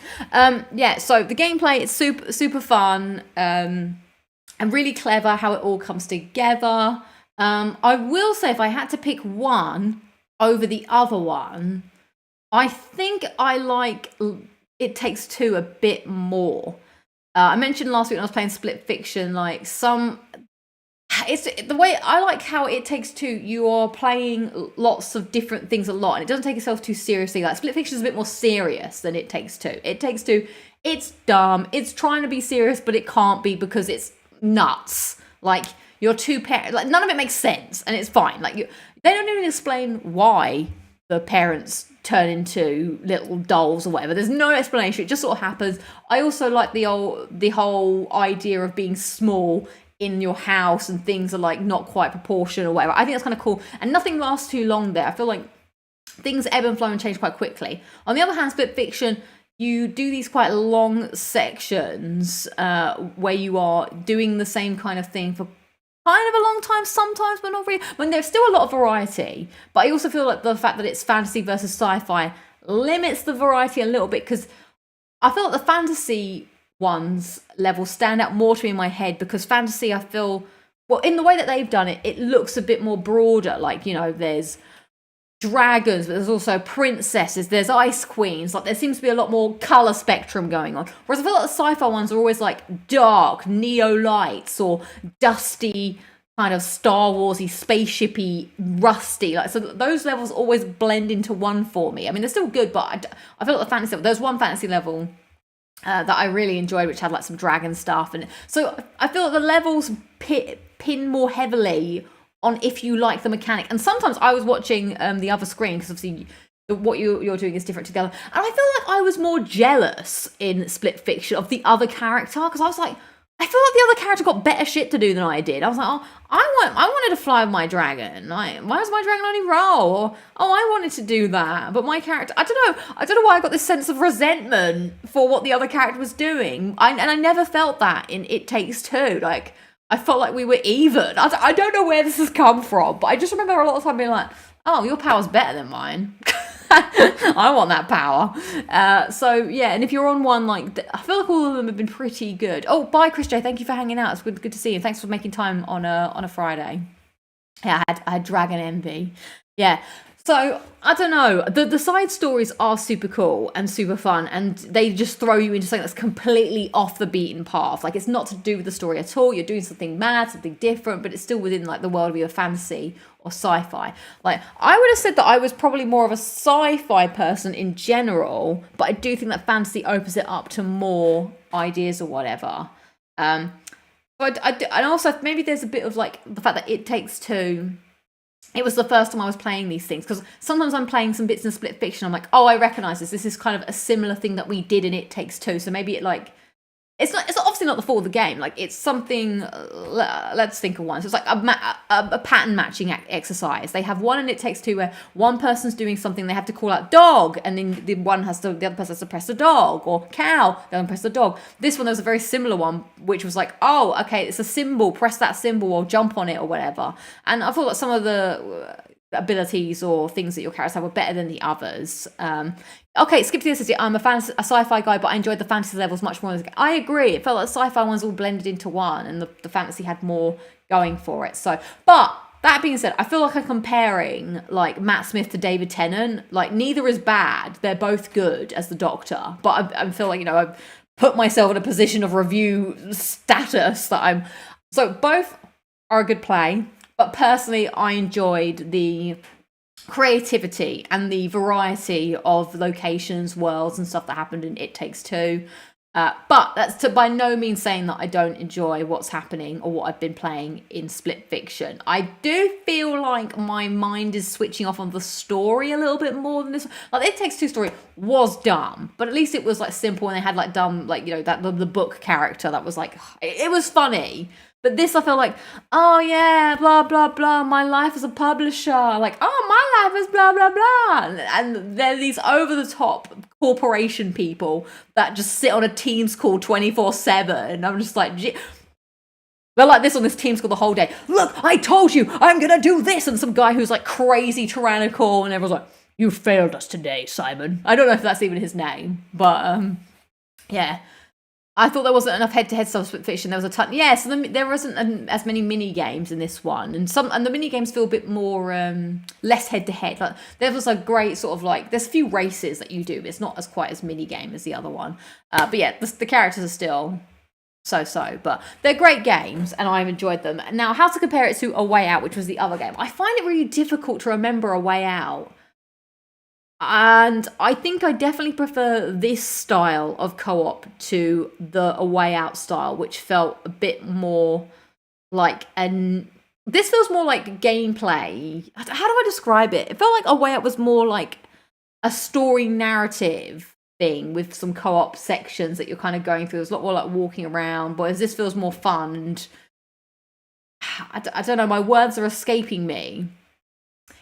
yeah, so the gameplay is super fun, and really clever how it all comes together. I will say, if I had to pick one over the other one, I think I like It Takes Two a bit more. I mentioned last week when I was playing Split Fiction, like it's the way I like how It Takes Two, you are playing lots of different things a lot, and it doesn't take itself too seriously. Like Split Fiction is a bit more serious than It Takes Two. It Takes Two, it's dumb. It's trying to be serious, but it can't be because it's nuts. Like, your two parents, like, none of it makes sense, and it's fine. Like, they don't even explain why the parents turn into little dolls or whatever. There's no explanation. It just sort of happens. I also like the whole idea of being small in your house and things are like not quite proportional or whatever. I think that's kind of cool, and nothing lasts too long there. I feel like things ebb and flow and change quite quickly. On the other hand, split fiction, you do these quite long sections where you are doing the same kind of thing for kind of a long time sometimes, but not really. I mean, there's still a lot of variety, but I also feel like the fact that it's fantasy versus sci-fi limits the variety a little bit, because I feel like the fantasy ones levels stand out more to me in my head, because fantasy, I feel, well, in the way that they've done it, it looks a bit more broader. Like, you know, there's dragons, but there's also princesses, there's ice queens. Like, there seems to be a lot more color spectrum going on. Whereas I feel like the sci-fi ones are always like dark, neo lights, or dusty, kind of Star Warsy, spaceshipy, rusty. Like, so those levels always blend into one for me. I mean, they're still good, but I feel like the fantasy level, there's one fantasy level that I really enjoyed, which had like some dragon stuff, and so I feel like the levels pin more heavily on if you like the mechanic. And sometimes I was watching the other screen, because obviously what you're doing is different to the other, and I feel like I was more jealous in Split Fiction of the other character, because I was like, I feel like the other character got better shit to do than I did. I was like, oh, I wanted to fly with my dragon. Like, why does my dragon only roll? Or, oh, I wanted to do that, but my character, I don't know why I got this sense of resentment for what the other character was doing. And I never felt that in It Takes Two. Like, I felt like we were even. I don't know where this has come from, but I just remember a lot of time being like, oh, your power's better than mine. I want that power. So yeah, and if you're on one, like, I feel like all of them have been pretty good. Oh, bye, Chris J. Thank you for hanging out. It's good to see you. Thanks for making time on a Friday. Yeah, I had Dragon Envy. Yeah. So, I don't know, the side stories are super cool and super fun, and they just throw you into something that's completely off the beaten path. Like, it's not to do with the story at all. You're doing something mad, something different, but it's still within, like, the world of either fantasy or sci-fi. Like, I would have said that I was probably more of a sci-fi person in general, but I do think that fantasy opens it up to more ideas or whatever. But and also, maybe there's a bit of, like, the fact that It Takes Two, it was the first time I was playing these things, because sometimes I'm playing some bits in Split Fiction, I'm like, oh, I recognise this. This is kind of a similar thing that we did in It Takes Two. So maybe it, like, it's obviously not the fault of the game. Like, it's something, let's think of one. So it's like a pattern matching exercise. They have one in It Takes Two where one person's doing something, they have to call out dog, and then the other person has to press the dog, or cow, the other one press the dog. This one, there was a very similar one, which was like, oh, okay, it's a symbol, press that symbol or jump on it or whatever. And I thought that some of the abilities or things that your characters have were better than the others. Okay, Skip to the City. I'm a sci-fi guy, but I enjoyed the fantasy levels much more. I agree. It felt like the sci-fi ones all blended into one, and the fantasy had more going for it. So, but that being said, I feel like I'm comparing, like, Matt Smith to David Tennant. Like, neither is bad. They're both good as the Doctor. But I feel like, you know, I've put myself in a position of review status that I'm... So both are a good play. But personally, I enjoyed the creativity and the variety of locations, worlds, and stuff that happened in It Takes Two. But that's by no means saying that I don't enjoy what's happening or what I've been playing in Split Fiction. I do feel like my mind is switching off on the story a little bit more than this. Like, It Takes Two story was dumb, but at least it was, like, simple, and they had, like, dumb, like, you know, that the book character that was, like, it was funny. But this, I felt like, oh yeah, blah, blah, blah, my life as a publisher. Like, oh, my life is blah, blah, blah. And they're these over-the-top corporation people that just sit on a Teams call 24/7. I'm just like, they're like this on this Teams call the whole day. Look, I told you, I'm going to do this. And some guy who's, like, crazy tyrannical, and everyone's like, you failed us today, Simon. I don't know if that's even his name, but yeah. I thought there wasn't enough head-to-head stuff Split Fiction. There was a ton. Yeah, so there wasn't as many mini games in this one, and the mini games feel a bit more less head-to-head. Like, there was a great sort of, like, there's a few races that you do. It's not as quite as mini game as the other one. But yeah, the characters are still so, but they're great games, and I've enjoyed them. Now, how to compare it to A Way Out, which was the other game? I find it really difficult to remember A Way Out. And I think I definitely prefer this style of co-op to the A Way Out style, which felt a bit more like this feels more like gameplay. How do I describe it? It felt like A Way Out was more like a story narrative thing with some co-op sections that you're kind of going through. There's a lot more like walking around, whereas this feels more fun. And I don't know, my words are escaping me.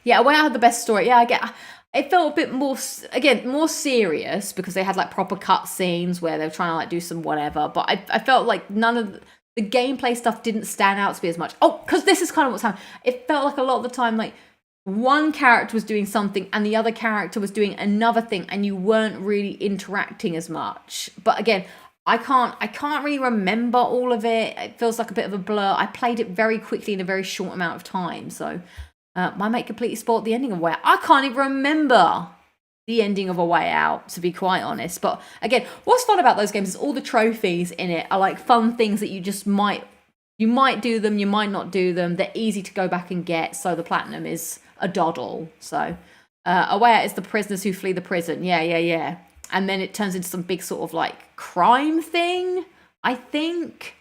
Yeah, A Way Out had the best story. Yeah, it felt a bit more, again, more serious because they had like proper cut scenes where they were trying to like do some whatever. But I felt like none of the gameplay stuff didn't stand out to me as much. Oh, because this is kind of what's happening. It felt like a lot of the time, like one character was doing something and the other character was doing another thing, and you weren't really interacting as much. But again, I can't really remember all of it. It feels like a bit of a blur. I played it very quickly in a very short amount of time, so my mate completely spoiled the ending of Way Out. I can't even remember the ending of A Way Out, to be quite honest. But again, what's fun about those games is all the trophies in it are like fun things that you might do them, you might not do them. They're easy to go back and get, so the platinum is a doddle. So A Way Out is the prisoners who flee the prison. Yeah. And then it turns into some big sort of like crime thing, I think.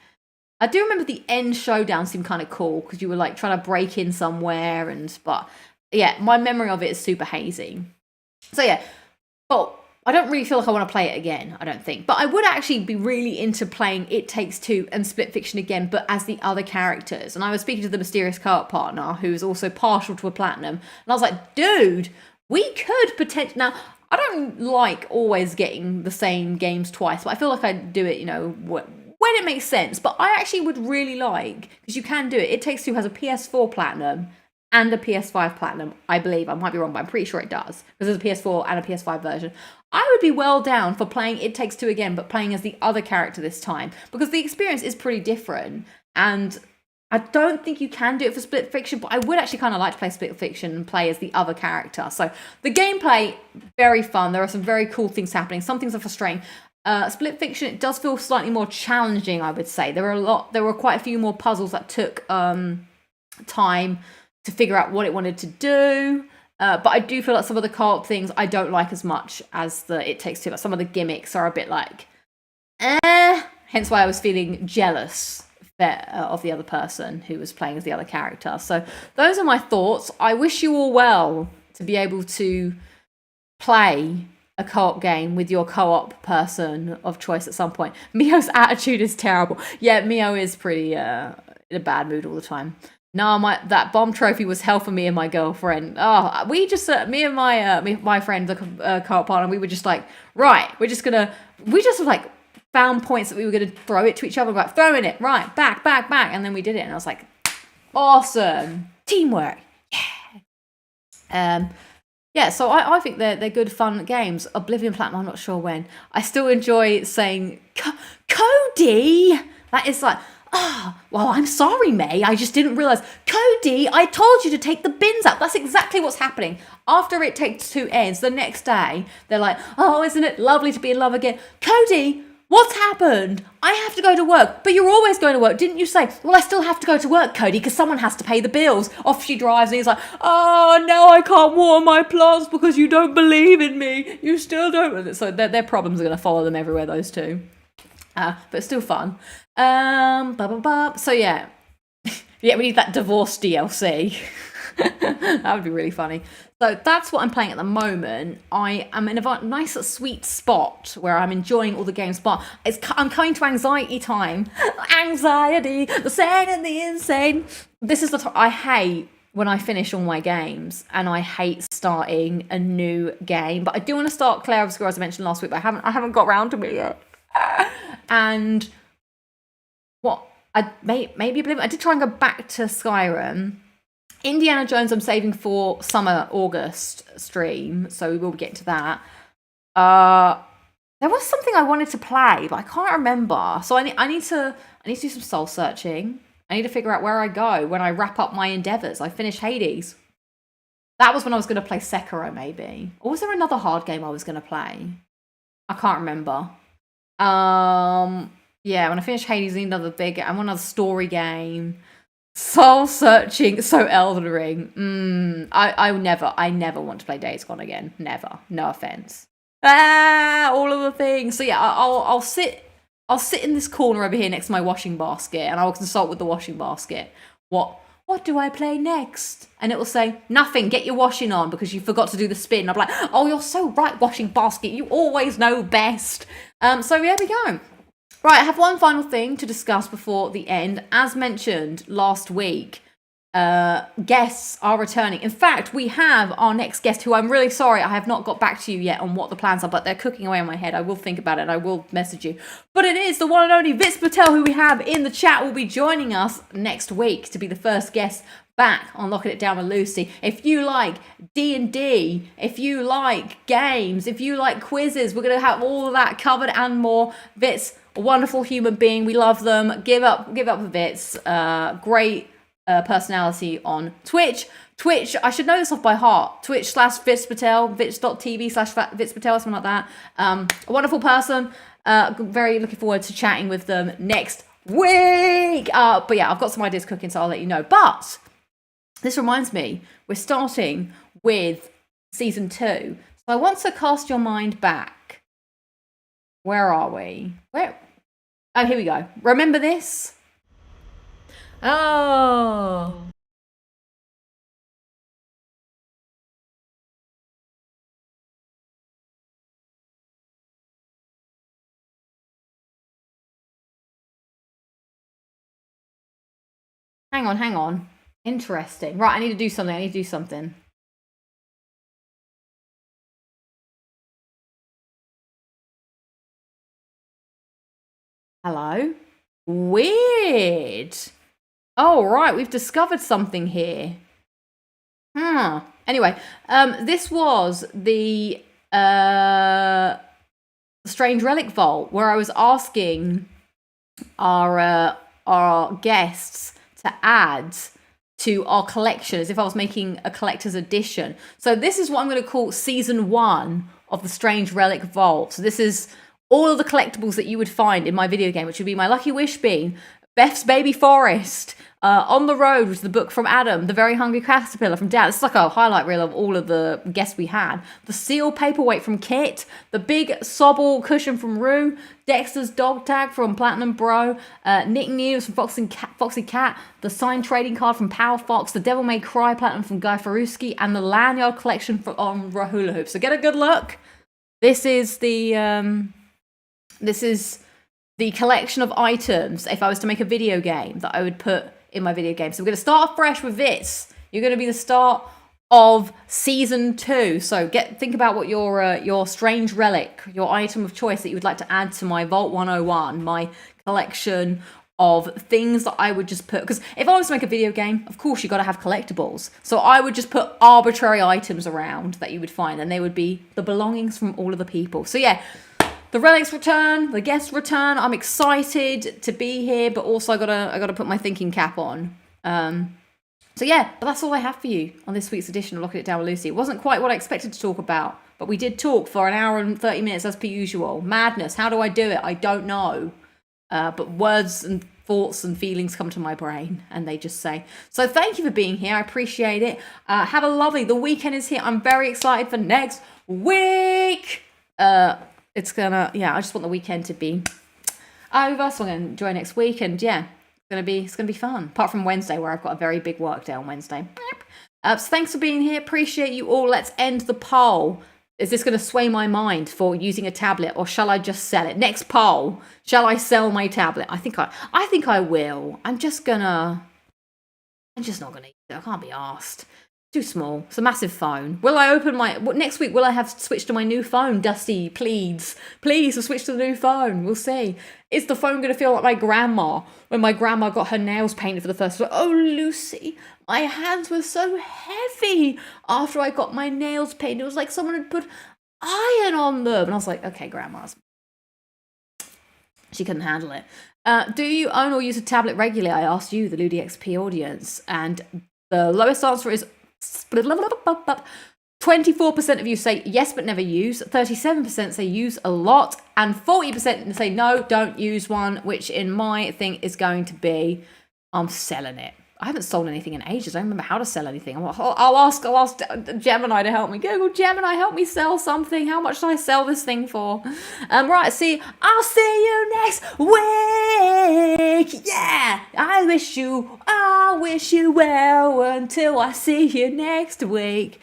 I do remember the end showdown seemed kind of cool because you were like trying to break in somewhere, but yeah, my memory of it is super hazy. So yeah, but I don't really feel like I want to play it again, I don't think. But I would actually be really into playing It Takes Two and Split Fiction again, but as the other characters. And I was speaking to the mysterious co-op partner who is also partial to a platinum, and I was like, dude, we could potentially... Now, I don't like always getting the same games twice, but I feel like I do it, when it makes sense. But I actually would really like, because you can do it. It Takes Two has a PS4 platinum and a PS5 platinum, I believe. I might be wrong, but I'm pretty sure it does, because there's a PS4 and a PS5 version. I would be well down for playing It Takes Two again, but playing as the other character this time, because the experience is pretty different. And I don't think you can do it for Split Fiction, but I would actually kind of like to play Split Fiction and play as the other character. So the gameplay, very fun. There are some very cool things happening. Some things are frustrating. Split Fiction, it does feel slightly more challenging, I would say. There were quite a few more puzzles that took time to figure out what it wanted to do. But I do feel like some of the co-op things I don't like as much as the It Takes Two. Like some of the gimmicks are a bit like, hence why I was feeling jealous of the other person who was playing as the other character. So those are my thoughts. I wish you all well to be able to play a co-op game with your co-op person of choice at some point. Mio's attitude is terrible. Yeah, Mio is pretty in a bad mood all the time. No, that bomb trophy was hell for me and my girlfriend. Oh, we just me and my friend, the co-op partner, we were just like, right, we just like found points that we were going to throw it to each other, like throwing it right back, and then we did it, and I was like, awesome teamwork, yeah. Yeah, so I think they're good fun games. Oblivion Platinum, I'm not sure when. I still enjoy saying Cody. That is like, well, I'm sorry, May. I just didn't realize. Cody, I told you to take the bins out. That's exactly what's happening. After It Takes Two ends, the next day, they're like, oh, isn't it lovely to be in love again? Cody, what's happened? I have to go to work. But you're always going to work. Didn't you say, well, I still have to go to work, Cody, because someone has to pay the bills. Off she drives, and he's like, oh, now I can't water my plants because you don't believe in me. You still don't. So their problems are going to follow them everywhere, those two. But it's still fun. So yeah. Yeah, we need that divorce DLC. That would be really funny. So that's what I'm playing at the moment. I am in a nice sweet spot where I'm enjoying all the games, but I'm coming to anxiety time. Anxiety, the sane and the insane. This is the time I hate when I finish all my games, and I hate starting a new game. But I do want to start Clair Obscura, as I mentioned last week, but I haven't got round to it yet. And what I did try and go back to Skyrim. Indiana Jones I'm saving for summer August stream, so we will get to that. There was something I wanted to play, but I can't remember. So I need to do some soul searching. I need to figure out where I go when I wrap up my endeavors. I finished Hades. That was when I was going to play Sekiro, maybe. Or was there another hard game I was going to play? I can't remember. Yeah, when I finish Hades, I need I want another story game. Soul searching, so Elden Ring. I never want to play Days Gone again. Never. No offense. All of the things. So yeah, I'll sit in this corner over here next to my washing basket, and I'll consult with the washing basket. What do I play next? And it will say, nothing, get your washing on because you forgot to do the spin. I'm like, oh, you're so right, washing basket. You always know best. So there we go. Right, I have one final thing to discuss before the end. As mentioned last week, guests are returning. In fact, we have our next guest, who I'm really sorry I have not got back to you yet on what the plans are, but they're cooking away in my head. I will think about it and I will message you. But it is the one and only Vits Patel, who we have in the chat, will be joining us next week to be the first guest back on Locking It Down with Lucy. If you like D&D, if you like games, if you like quizzes, we're going to have all of that covered and more. Vits, a wonderful human being. We love them. Give up for Vits. Great personality on Twitch. I should know this off by heart. Twitch/Vits Patel, Vits.tv/Vits Patel, something like that. A wonderful person. Very looking forward to chatting with them next week. But yeah, I've got some ideas cooking, so I'll let you know. But this reminds me, we're starting with season 2. So I want to cast your mind back. Where are we? Oh, here we go. Remember this? Oh. Hang on. Interesting. Right, I need to do something. Hello? Weird. Oh, right, we've discovered something here. Anyway, this was the Strange Relic Vault, where I was asking our guests to add to our collection as if I was making a collector's edition. So this is what I'm going to call season 1 of the Strange Relic Vault. So this is all of the collectibles that you would find in my video game, which would be my Lucky Wish Bean, Beth's Baby Forest, On the Road, which is the book from Adam, The Very Hungry Caterpillar from Dad. This is like a highlight reel of all of the guests we had. The Seal Paperweight from Kit, the Big Sobble Cushion from Rue, Dexter's Dog Tag from Platinum Bro, Nick News from Foxy Cat, the Signed Trading Card from Power Fox, the Devil May Cry Platinum from Guy Firuski, and the Lanyard Collection on Rahula Hoop. So get a good look. This is the collection of items, if I was to make a video game, that I would put in my video game. So we're going to start fresh with this. You're going to be the start of season 2. So think about what your strange relic, your item of choice that you would like to add to my Vault 101, my collection of things that I would just put. Because if I was to make a video game, of course you got to have collectibles. So I would just put arbitrary items around that you would find, and they would be the belongings from all of the people. So yeah. The relics return, the guests return. I'm excited to be here, but also I gotta put my thinking cap on. So yeah, but that's all I have for you on this week's edition of Locking It Down with Lucy. It wasn't quite what I expected to talk about, but we did talk for an hour and 30 minutes as per usual. Madness. How do I do it? I don't know. But words and thoughts and feelings come to my brain, and they just say. So thank you for being here. I appreciate it. Have a lovely. The weekend is here. I'm very excited for next week. It's gonna, I just want the weekend to be over, so I'm gonna enjoy next week, and it's gonna be fun. Apart from Wednesday, where I've got a very big work day on Wednesday. So thanks for being here. Appreciate you all. Let's end the poll. Is this gonna sway my mind for using a tablet, or shall I just sell it? Next poll: shall I sell my tablet? I think I will. I'm just not gonna use it. I can't be asked. Too small. It's a massive phone. Will I open next week? Will I have switched to my new phone? Dusty, please switch to the new phone. We'll see. Is the phone going to feel like my grandma when my grandma got her nails painted for the first time? Oh, Lucy, my hands were so heavy after I got my nails painted. It was like someone had put iron on them. And I was like, okay, grandma's. She couldn't handle it. Do you own or use a tablet regularly? I asked you, the LudiXP audience, and the lowest answer is 24% of you say yes but never use, 37% say use a lot, and 40% say no, don't use one, which in my thing is going to be I'm selling it. I haven't sold anything in ages. I don't remember how to sell anything. I'll ask Gemini to help me. Google Gemini, help me sell something. How much do I sell this thing for? Right, I'll see you next week. Yeah, I wish you well until I see you next week.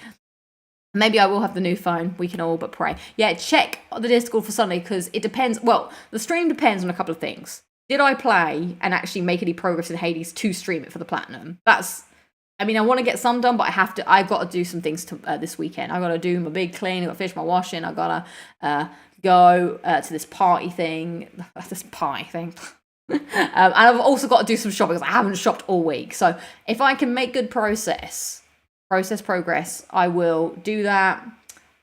Maybe I will have the new phone. We can all but pray. Yeah, check the Discord for Sunday, because it depends. Well, the stream depends on a couple of things. Did I play and actually make any progress in Hades to stream it for the platinum? That's I mean, I want to get some done, but I've got to do some things this weekend. I've got to do my big clean, I've got to finish my washing, I've got to go to this party thing. And I've also got to do some shopping because I haven't shopped all week. So if I can make good progress, I will do that.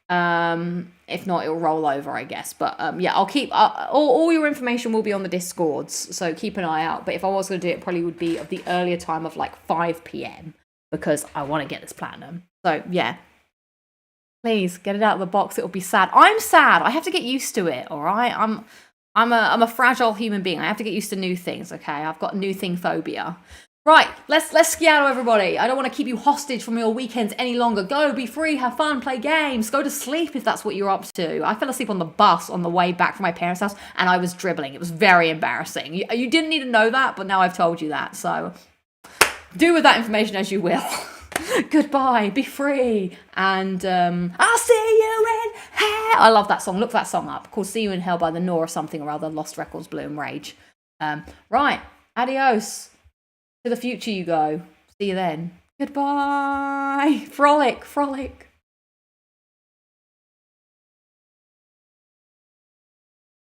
If not, it'll roll over, I guess. But yeah, I'll keep all your information will be on the Discords, so keep an eye out. But if I was going to do it, it probably would be of the earlier time of like 5 p.m. because I want to get this platinum. So yeah, please get it out of the box. It'll be sad. I'm sad. I have to get used to it. All right, I'm a fragile human being. I have to get used to new things. Okay, I've got new thing phobia. Right, let's skedaddle, everybody. I don't want to keep you hostage from your weekends any longer. Go, be free, have fun, play games, go to sleep if that's what you're up to. I fell asleep on the bus on the way back from my parents' house, and I was dribbling. It was very embarrassing. You didn't need to know that, but now I've told you that. So do with that information as you will. Goodbye, be free, and I'll see you in hell. I love that song. Look that song up. Called "See You in Hell" by the Nor or something or other. Lost Records, Bloom, Rage. Right, adios. To the future you go. See you then. Goodbye. Frolic, frolic.